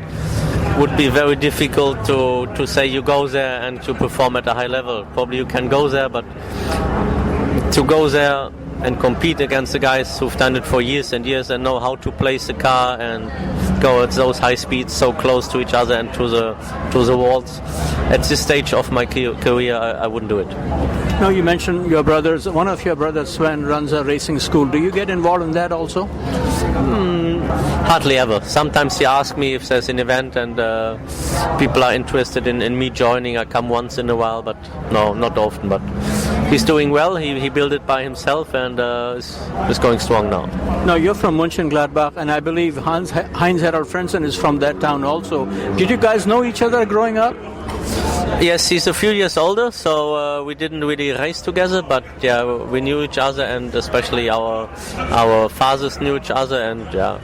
would be very difficult to say you go there and to perform at a high level. Probably you can go there, but to go there and compete against the guys who've done it for years and years and know how to place the car and go at those high speeds so close to each other and to the walls. At this stage of my career, I wouldn't do it. Now, you mentioned your brothers. One of your brothers, Sven, runs a racing school. Do you get involved in that also? Hardly ever. Sometimes he asks me if there's an event and people are interested in me joining. I come once in a while, but no, not often. But he's doing well. He built it by himself and is going strong now. Now, you're from Mönchengladbach, and I believe Heinz-Harald Frentzen is from that town also. Did you guys know each other growing up? Yes, he's a few years older, so we didn't really race together, but yeah, we knew each other, and especially our fathers knew each other, and yeah.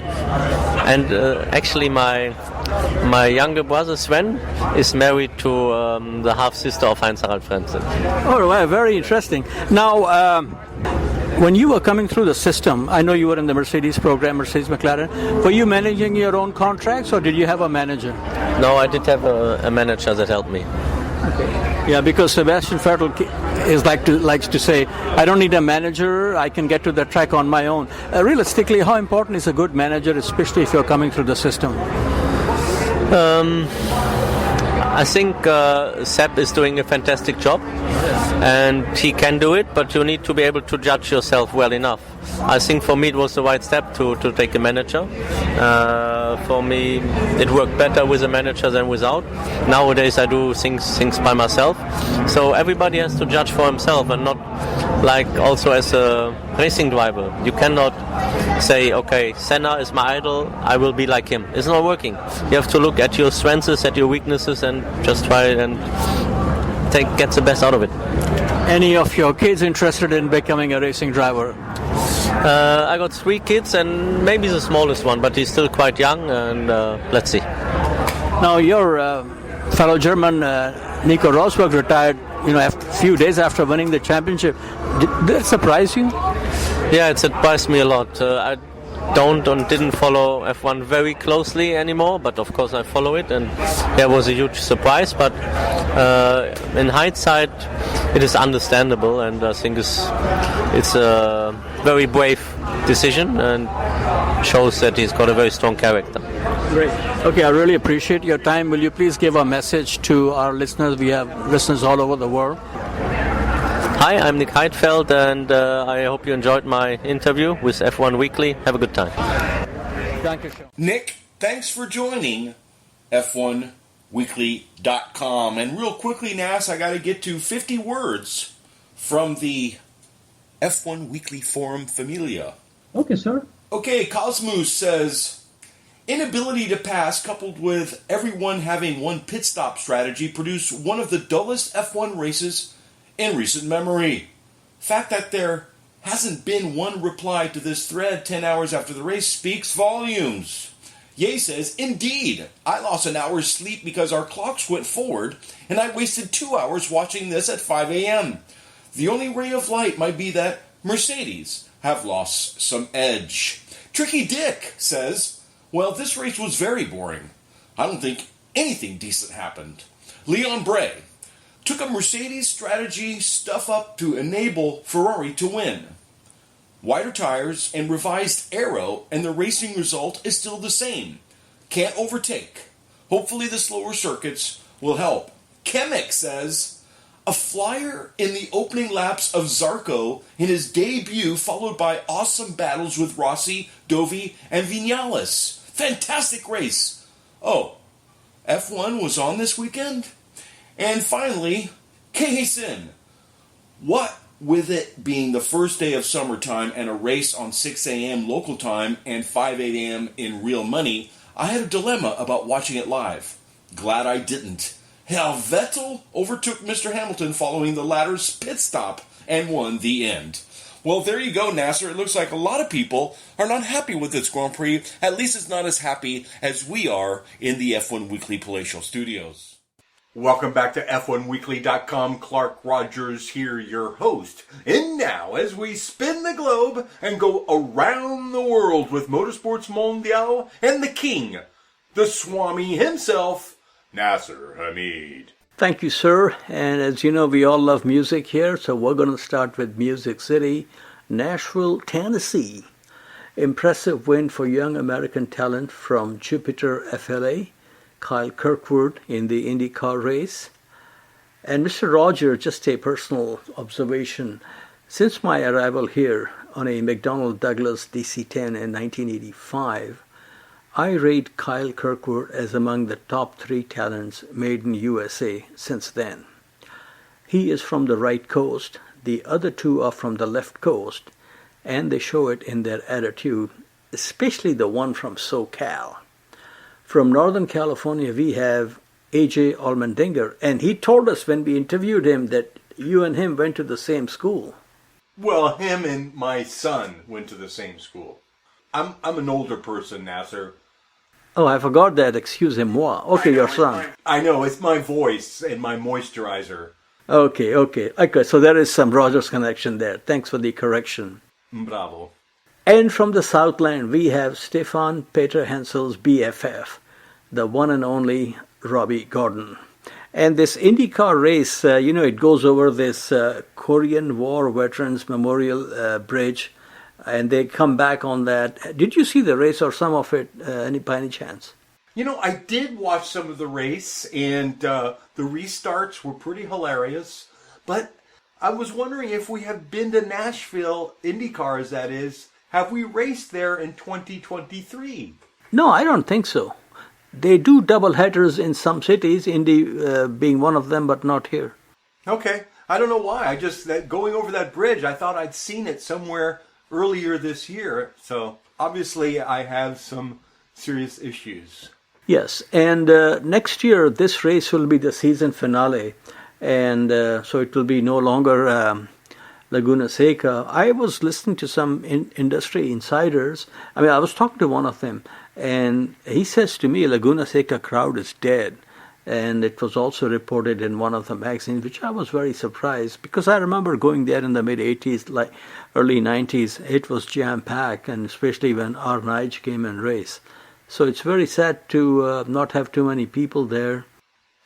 And actually, my younger brother Sven is married to the half sister of Heinz-Harald Frentzen. Oh, wow, very interesting. Now, when you were coming through the system, I know you were in the Mercedes program, Mercedes McLaren. Were you managing your own contracts, or did you have a manager? No, I did have a manager that helped me. Okay. Yeah, because Sebastian Vettel likes to say, I don't need a manager, I can get to the track on my own. Realistically, how important is a good manager, especially if you're coming through the system? I think Seb is doing a fantastic job, and he can do it, but you need to be able to judge yourself well enough. I think for me it was the right step to take a manager. For me, it worked better with a manager than without. Nowadays I do things by myself. So everybody has to judge for himself, and not like also as a racing driver. You cannot say, okay, Senna is my idol, I will be like him. It's not working. You have to look at your strengths, at your weaknesses, and just try and get the best out of it. Any of your kids interested in becoming a racing driver? I got 3 kids, and maybe the smallest one, but he's still quite young, and let's see. Now, your fellow German Nico Rosberg retired, a few days after winning the championship. Did that surprise you? Yeah, it surprised me a lot. I didn't follow F1 very closely anymore, but of course I follow it, and that was a huge surprise. But in hindsight, it is understandable, and I think it's a very brave decision and shows that he's got a very strong character. Great. Okay, I really appreciate your time. Will you please give a message to our listeners? We have listeners all over the world. Hi, I'm Nick HEIDFELD, and I hope you enjoyed my interview with F1Weekly. Have a good time. Nick, thanks for joining F1Weekly.com. And real quickly, Nas, I got to get to 50 words from the F1 Weekly Forum Familia. Okay, sir. Okay, Cosmos says, inability to pass coupled with everyone having one pit stop strategy produce one of the dullest F1 races in recent memory. Fact that there hasn't been one reply to this thread 10 hours after the race speaks volumes. Ye says, indeed, I lost an hour's sleep because our clocks went forward and I wasted 2 hours watching this at 5 a.m. The only ray of light might be that Mercedes have lost some edge. Tricky Dick says, well, this race was very boring. I don't think anything decent happened. Leon Bray took a Mercedes strategy stuff up to enable Ferrari to win. Wider tires and revised aero, and the racing result is still the same. Can't overtake. Hopefully the slower circuits will help. Kemek says, a flyer in the opening laps of Zarco in his debut, followed by awesome battles with Rossi, Dovi, and Vinales. Fantastic race. Oh, F1 was on this weekend? And finally, Kehesin. What with it being the first day of summertime and a race on 6 a.m. local time and 5 a.m. in real money, I had a dilemma about watching it live. Glad I didn't. Vettel overtook Mr. Hamilton following the latter's pit stop and won the end. Well, there you go, Nasser. It looks like a lot of people are not happy with this Grand Prix. At least it's not as happy as we are in the F1 Weekly Palatial Studios. Welcome back to F1Weekly.com. Clark Rogers here, your host. And now, as we spin the globe and go around the world with Motorsports Mondial and the king, the Swami himself, Nasser Hamid. Thank you, sir. And as you know, we all love music here, so we're going to start with Music City, Nashville, Tennessee. Impressive win for young American talent from Jupiter FLA, Kyle Kirkwood in the IndyCar race. And Mr. Roger, just a personal observation. Since my arrival here on a McDonnell Douglas DC-10 in 1985, I rate Kyle Kirkwood as among the top 3 talents made in USA since then. He is from the right coast, the other 2 are from the left coast, and they show it in their attitude, especially the one from SoCal. From Northern California, we have AJ Allmendinger, and he told us when we interviewed him that you and him went to the same school. Well, him and my son went to the same school. I'm an older person, Nasser. Oh, I forgot that. Excusez-moi. Okay, your son. I know, it's my voice and my moisturizer. Okay. So there is some Rogers connection there. Thanks for the correction. Bravo. And from the Southland, we have Stefan Peter Hensel's BFF, the one and only Robbie Gordon. And this IndyCar race, it goes over this Korean War Veterans Memorial Bridge, and they come back on that. Did you see the race or some of it by any chance? I did watch some of the race, and the restarts were pretty hilarious. But I was wondering if we have been to Nashville, IndyCar as that is, have we raced there in 2023? No, I don't think so. They do double headers in some cities, Indy being one of them, but not here. Okay. I don't know why. Going over that bridge, I thought I'd seen it somewhere earlier this year. So obviously I have some serious issues. Yes, and next year this race will be the season finale. And so it will be no longer Laguna Seca. I was listening to some industry insiders. I was talking to one of them, and he says to me, Laguna Seca crowd is dead. And it was also reported in one of the magazines, which I was very surprised, because I remember going there in the mid-'80s, like early 90s. It was jam-packed, and especially when R. Nige came and raced. So it's very sad to not have too many people there.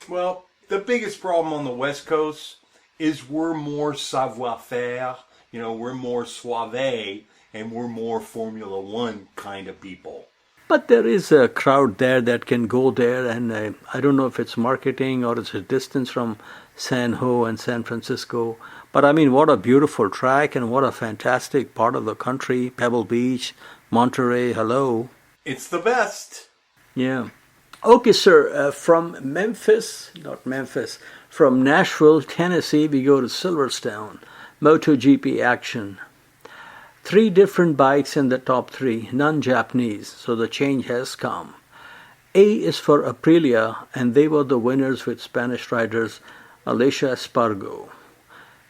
Well, the biggest problem on the West Coast is we're more savoir-faire, we're more suave, and we're more Formula One kind of people. But there is a crowd there that can go there, and I don't know if it's marketing or it's a distance from San Ho and San Francisco. But what a beautiful track and what a fantastic part of the country. Pebble Beach, Monterey, hello. It's the best. Yeah. Okay, sir, from Nashville, Tennessee, we go to Silverstone, MotoGP action. 3 different bikes in the top 3, none Japanese, so the change has come. A is for Aprilia, and they were the winners with Spanish riders Alicia Espargo.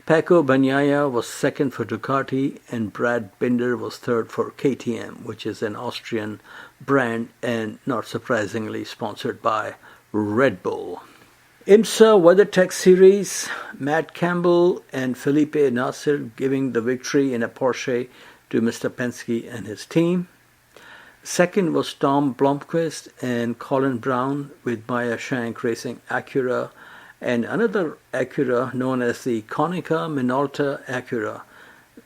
Paco Bagnaia was second for Ducati, and Brad Binder was third for KTM, which is an Austrian brand and, not surprisingly, sponsored by Red Bull. IMSA WeatherTech Series, Matt Campbell and Felipe Nasser giving the victory in a Porsche to Mr. Penske and his team. Second was Tom Blomqvist and Colin Brown with Maya Shank racing Acura, and another Acura known as the Konica Minolta Acura.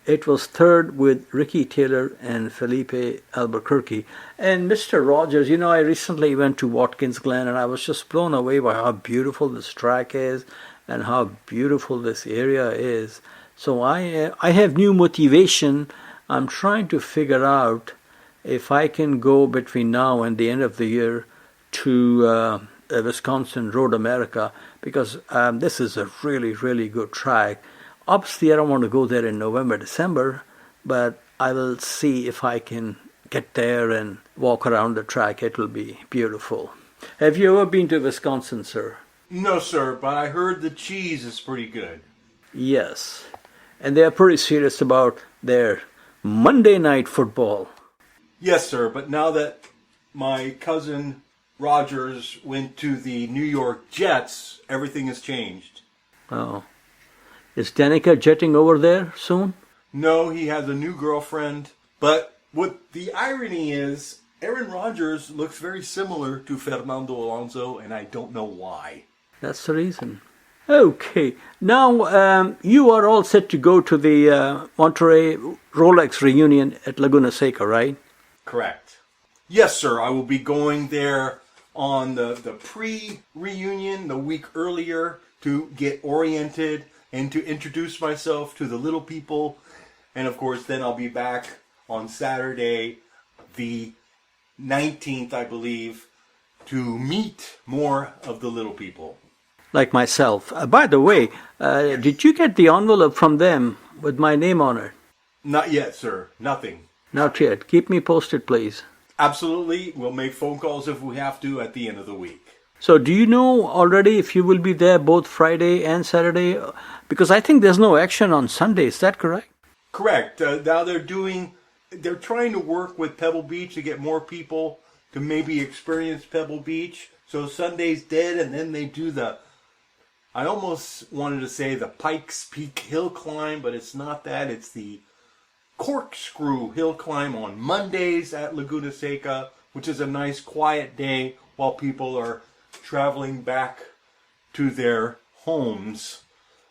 It was third with Ricky Taylor and Felipe Albuquerque. And Mr. Rogers, I recently went to Watkins Glen, and I was just blown away by how beautiful this track is and how beautiful this area is. So I have new motivation. I'm trying to figure out if I can go between now and the end of the year to Wisconsin Road America, because this is a really, really good track. Obviously, I don't want to go there in November, December, but I will see if I can get there and walk around the track. It will be beautiful. Have you ever been to Wisconsin, sir? No, sir, but I heard the cheese is pretty good. Yes. And they are pretty serious about their Monday night football. Yes, sir, but now that my cousin Rogers went to the New York Jets, everything has changed. Oh. Is Danica jetting over there soon? No, he has a new girlfriend, but what the irony is, Aaron Rodgers looks very similar to Fernando Alonso, and I don't know why. That's the reason. Okay. Now, you are all set to go to the Monterey Rolex reunion at Laguna Seca, right? Correct. Yes, sir, I will be going there on the pre-reunion the week earlier to get oriented and to introduce myself to the little people. And of course, then I'll be back on Saturday, the 19th, I believe, to meet more of the little people. Like myself. By the way, did you get the envelope from them with my name on it? Not yet, sir. Nothing. Not yet. Keep me posted, please. Absolutely. We'll make phone calls if we have to at the end of the week. So do you know already if you will be there both Friday and Saturday? Because I think there's no action on Sunday. Is that correct? Correct. Now they're trying to work with Pebble Beach to get more people to maybe experience Pebble Beach. So Sunday's dead, and then they do I almost wanted to say the Pikes Peak Hill Climb, but it's not that. It's the Corkscrew Hill Climb on Mondays at Laguna Seca, which is a nice quiet day while people are traveling back to their homes.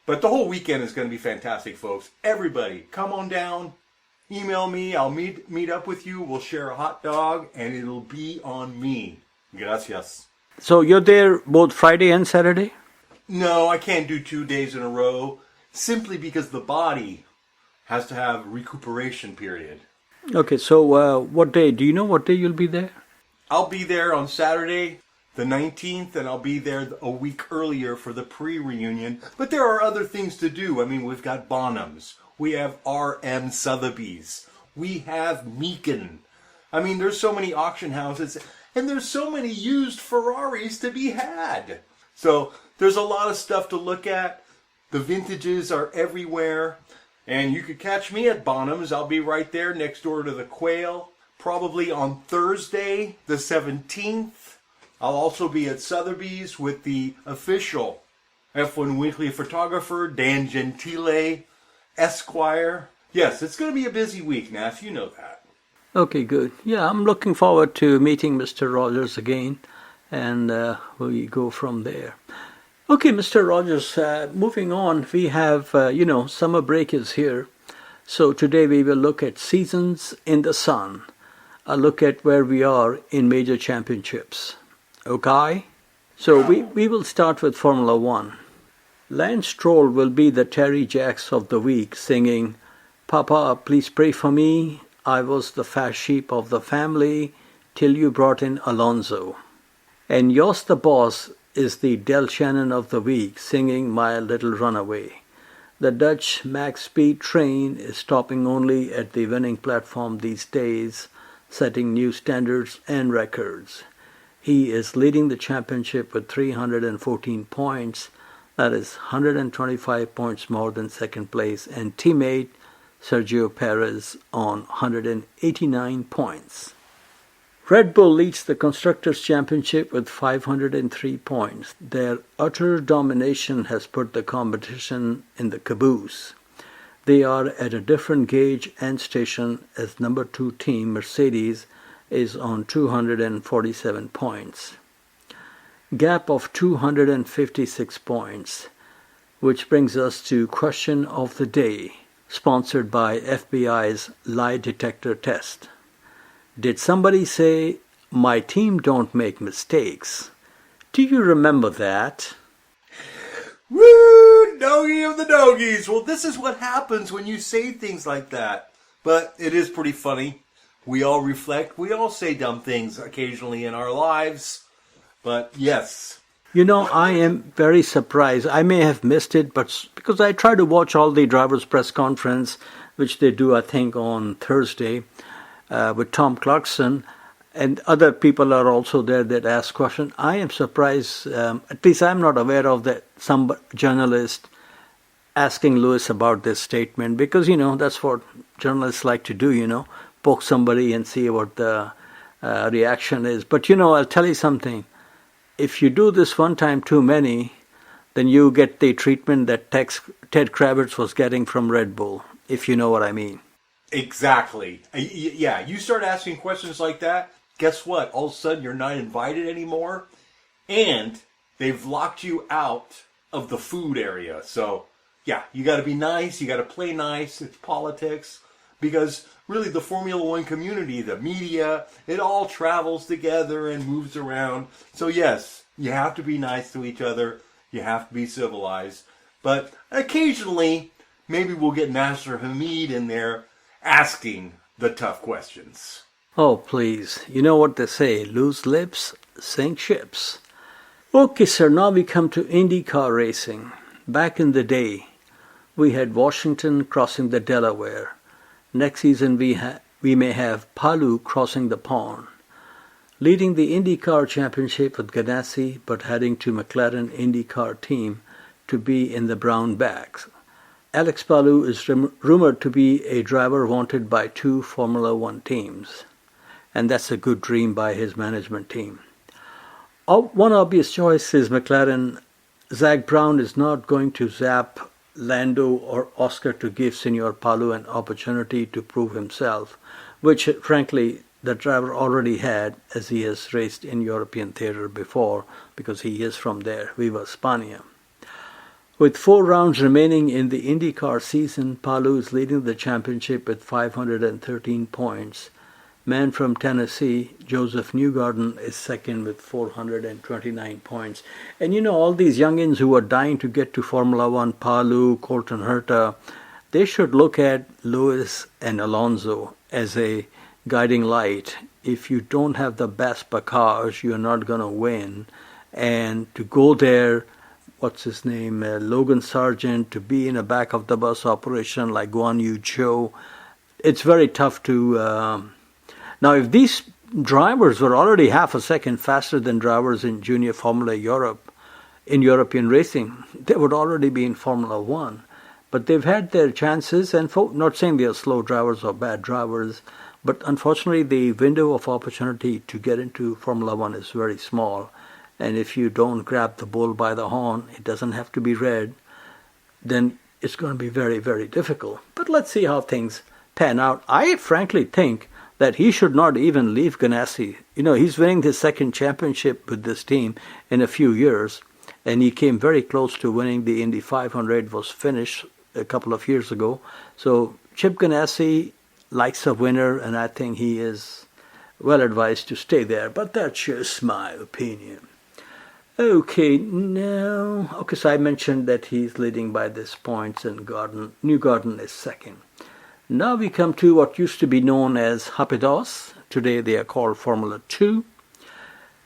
But the whole weekend is going to be fantastic, folks. Everybody, come on down. Email me. I'll meet up with you. We'll share a hot dog, and it'll be on me. Gracias. So you're there both Friday and Saturday? No, I can't do 2 days in a row, simply because the body has to have a recuperation period. Okay, so what day? Do you know what day you'll be there? I'll be there on Saturday, the 19th, and I'll be there a week earlier for the pre-reunion. But there are other things to do. I mean, we've got Bonhams. We have R.M. Sotheby's. We have Meekin. I mean, there's so many auction houses, and there's so many used Ferraris to be had. So there's a lot of stuff to look at. The vintages are everywhere. And you could catch me at Bonham's. I'll be right there next door to the Quail. Probably on Thursday, the 17th. I'll also be at Sotheby's with the official F1 Weekly photographer, Dan Gentile, Esquire. Yes, it's going to be a busy week, Nath. You know that. Okay, good. Yeah, I'm looking forward to meeting Mr. Rogers again. And we go from there. Okay, Mr. Rogers, moving on, we have, summer break is here. So today we will look at seasons in the sun. A look at where we are in major championships. Okay? So we will start with Formula One. Lance Stroll will be the Terry Jacks of the week, singing, "Papa, please pray for me. I was the fast sheep of the family till you brought in Alonso." And Jos the Boss is the Del Shannon of the week, singing "My Little Runaway." The Dutch max speed train is stopping only at the winning platform these days, setting new standards and records. He is leading the championship with 314 points. That is 125 points more than second place, and teammate Sergio Perez on 189 points. Red Bull leads the Constructors' Championship with 503 points. Their utter domination has put the competition in the caboose. They are at a different gauge and station as number 2 team Mercedes is on 247 points. Gap of 256 points, which brings us to Question of the Day, sponsored by FBI's lie detector test. Did somebody say, "My team don't make mistakes"? Do you remember that? Woo! Doggy of the doggies. Well, this is what happens when you say things like that. But it is pretty funny. We all reflect. We all say dumb things occasionally in our lives. But yes. You know, I am very surprised. I may have missed it, but because I try to watch all the drivers' press conference, which they do, I think, on Thursday, with Tom Clarkson. And other people are also there that ask questions. I am surprised, at least I'm not aware of that some journalist asking Lewis about this statement, because, that's what journalists like to do, poke somebody and see what the reaction is. But, I'll tell you something. If you do this one time too many, then you get the treatment that Ted Kravitz was getting from Red Bull, if you know what I mean. Exactly. Yeah, you start asking questions like that, guess what? All of a sudden you're not invited anymore, and they've locked you out of the food area. So, yeah, you got to be nice, you got to play nice, it's politics, because really the Formula One community, the media, it all travels together and moves around. So yes, you have to be nice to each other, you have to be civilized, but occasionally, maybe we'll get Nasser Hamid in there asking the tough questions. Oh, please. You know what they say, loose lips sink ships. Okay, sir, now we come to IndyCar racing. Back in the day, we had Washington crossing the Delaware. Next season, we may have Palu crossing the pond. Leading the IndyCar championship with Ganassi, but heading to McLaren IndyCar team to be in the brown bags. Alex Palou is rumored to be a driver wanted by 2 Formula One teams, and that's a good dream by his management team. One obvious choice is McLaren. Zach Brown is not going to zap Lando or Oscar to give Senor Palou an opportunity to prove himself, which frankly the driver already had, as he has raced in European theatre before, because he is from there, Viva España. With 4 rounds remaining in the IndyCar season, Palou is leading the championship with 513 points. Man from Tennessee, Joseph Newgarden, is second with 429 points. And all these youngins who are dying to get to Formula One, Palou, Colton Herta, they should look at Lewis and Alonso as a guiding light. If you don't have the best package, you're not going to win. And to go there, Logan Sargent, to be in a back of the bus operation like Guan Yu Zhou, it's very tough to... Now, if these drivers were already half a second faster than drivers in Junior Formula Europe, in European racing, they would already be in Formula One. But they've had their chances, and not saying they are slow drivers or bad drivers, but unfortunately the window of opportunity to get into Formula One is very small. And if you don't grab the bull by the horn, it doesn't have to be red, then it's going to be very, very difficult. But let's see how things pan out. I frankly think that he should not even leave Ganassi. He's winning his second championship with this team in a few years, and he came very close to winning the Indy 500, was finished a couple of years ago. So Chip Ganassi likes a winner, and I think he is well advised to stay there, but that's just my opinion. Okay, so I mentioned that he's leading by this points, and Newgarden is second. Now we come to what used to be known as Rapidos. Today they are called Formula 2.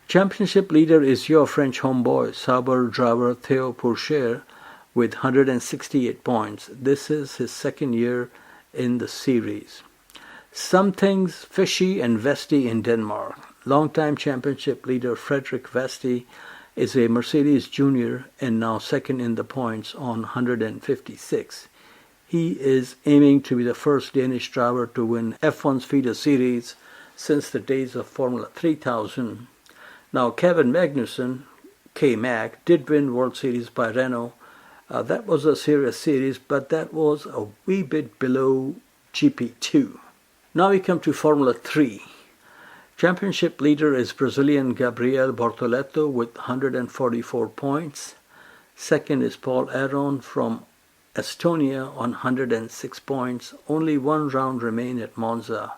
Championship leader is your French homeboy, Sauber driver Theo Pourchaire, with 168 points. This is his second year in the series. Something's fishy and Vesti in Denmark. Longtime championship leader Frederick Vesti is a Mercedes junior and now second in the points on 156. He is aiming to be the first Danish driver to win F1's feeder series since the days of Formula 3000. Now, Kevin Magnussen, K-Mag, did win World Series by Renault. That was a serious series, but that was a wee bit below GP2. Now we come to Formula 3. Championship leader is Brazilian Gabriel Bortoleto with 144 points. Second is Paul Aron from Estonia on 106 points. Only 1 round remain at Monza.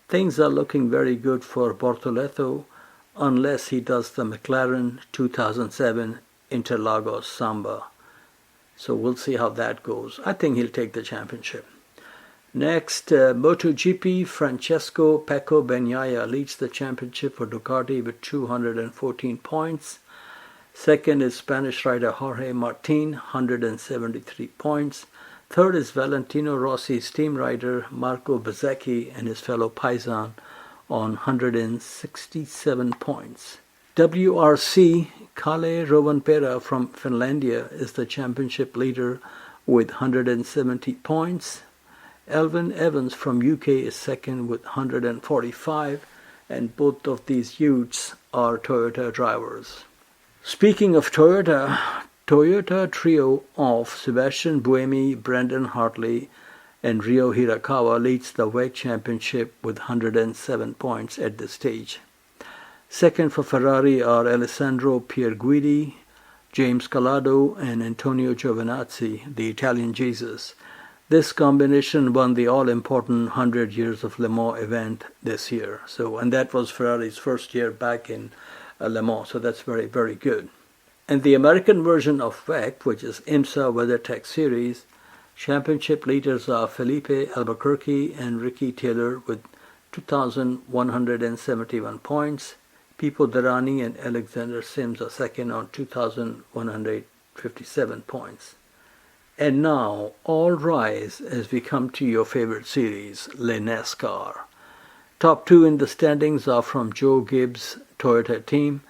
Things are looking very good for Bortoleto unless he does the McLaren 2007 Interlagos Samba. So we'll see how that goes. I think he'll take the championship. Next, MotoGP, Francesco Pecco Bagnaia leads the championship for Ducati with 214 points. Second is Spanish rider Jorge Martin, 173 points. Third is Valentino Rossi's team rider Marco Bezzecchi and his fellow Paisan on 167 points. WRC Kalle Rovanperä from Finlandia is the championship leader with 170 points. Elvin Evans from UK is second with 145, and both of these youths are Toyota drivers. Speaking of Toyota, Toyota trio of Sebastian Buemi, Brendan Hartley, and Ryo Hirakawa leads the WEC championship with 107 points at this stage. Second for Ferrari are Alessandro Pierguidi, James Calado, and Antonio Giovinazzi, the Italian Jesus. This combination won the all-important 100 Years of Le Mans event this year. And that was Ferrari's first year back in Le Mans, so that's very, very good. And the American version of WEC, which is IMSA WeatherTech Series, championship leaders are Felipe Albuquerque and Ricky Taylor with 2,171 points. Pipo Derani and Alexander Sims are second on 2,157 points. And now, all rise as we come to your favorite series, Le NASCAR. Top two in the standings are from Joe Gibbs' Toyota team.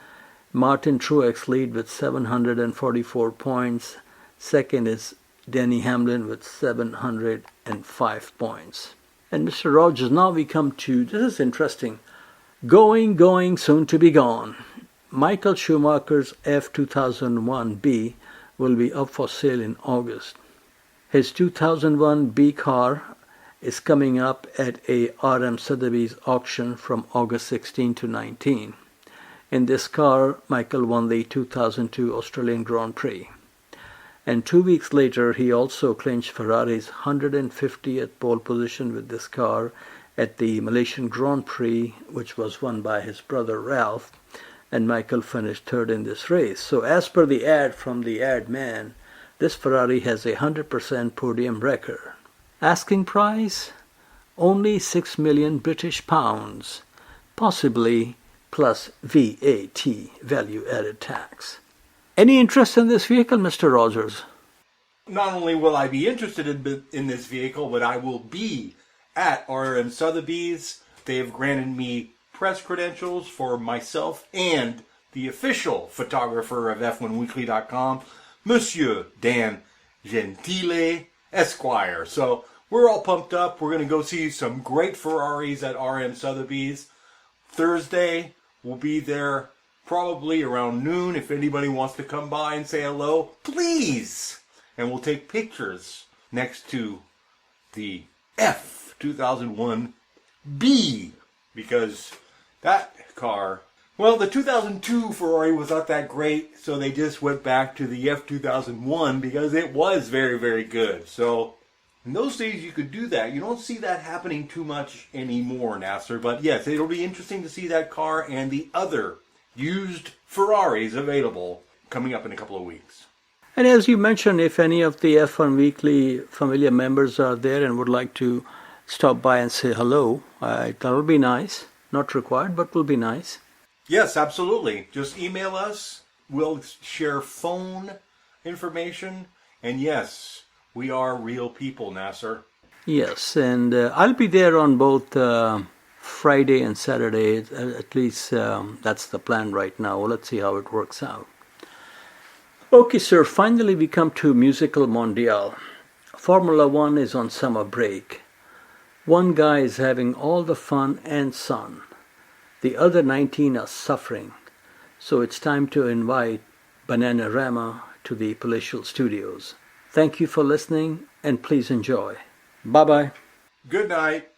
Martin Truex lead with 744 points. Second is Denny Hamlin with 705 points. And Mr. Rogers, now we come to, this is interesting, going, soon to be gone. Michael Schumacher's F2001B will be up for sale in August. His 2001B car is coming up at a RM Sotheby's auction from August 16 to 19. In this car, Michael won the 2002 Australian Grand Prix. And 2 weeks later, he also clinched Ferrari's 150th pole position with this car at the Malaysian Grand Prix, which was won by his brother Ralph, and Michael finished third in this race. So as per the ad from the ad man, this Ferrari has a 100% podium record. Asking price? Only 6 million British pounds, possibly plus VAT, value added tax. Any interest in this vehicle, Mr. Rogers? Not only will I be interested in this vehicle, but I will be at RM Sotheby's. They have granted me press credentials for myself and the official photographer of F1Weekly.com, Monsieur Dan Gentile Esquire. So we're all pumped up. We're going to go see some great Ferraris at RM Sotheby's. Thursday, we'll be there probably around noon. If anybody wants to come by and say hello, please. And we'll take pictures next to the F2001B, because that car, well, the 2002 Ferrari was not that great, so they just went back to the F2001 because it was very, very good. So in those days you could do that. You don't see that happening too much anymore, Nasser, but yes, it'll be interesting to see that car and the other used Ferraris available coming up in a couple of weeks. And as you mentioned, if any of the F1 Weekly familiar members are there and would like to stop by and say hello, that will be nice. Not required, but will be nice. Yes, absolutely. Just email us. We'll share phone information. And yes, we are real people, Nasser. Yes, and I'll be there on both Friday and Saturday. At least that's the plan right now. Well, let's see how it works out. Okay, sir, finally we come to musical Mondial. Formula One is on summer break. One guy is having all the fun and sun. The other 19 are suffering. So it's time to invite Bananarama to the Palatial Studios. Thank you for listening and please enjoy. Bye-bye. Good night.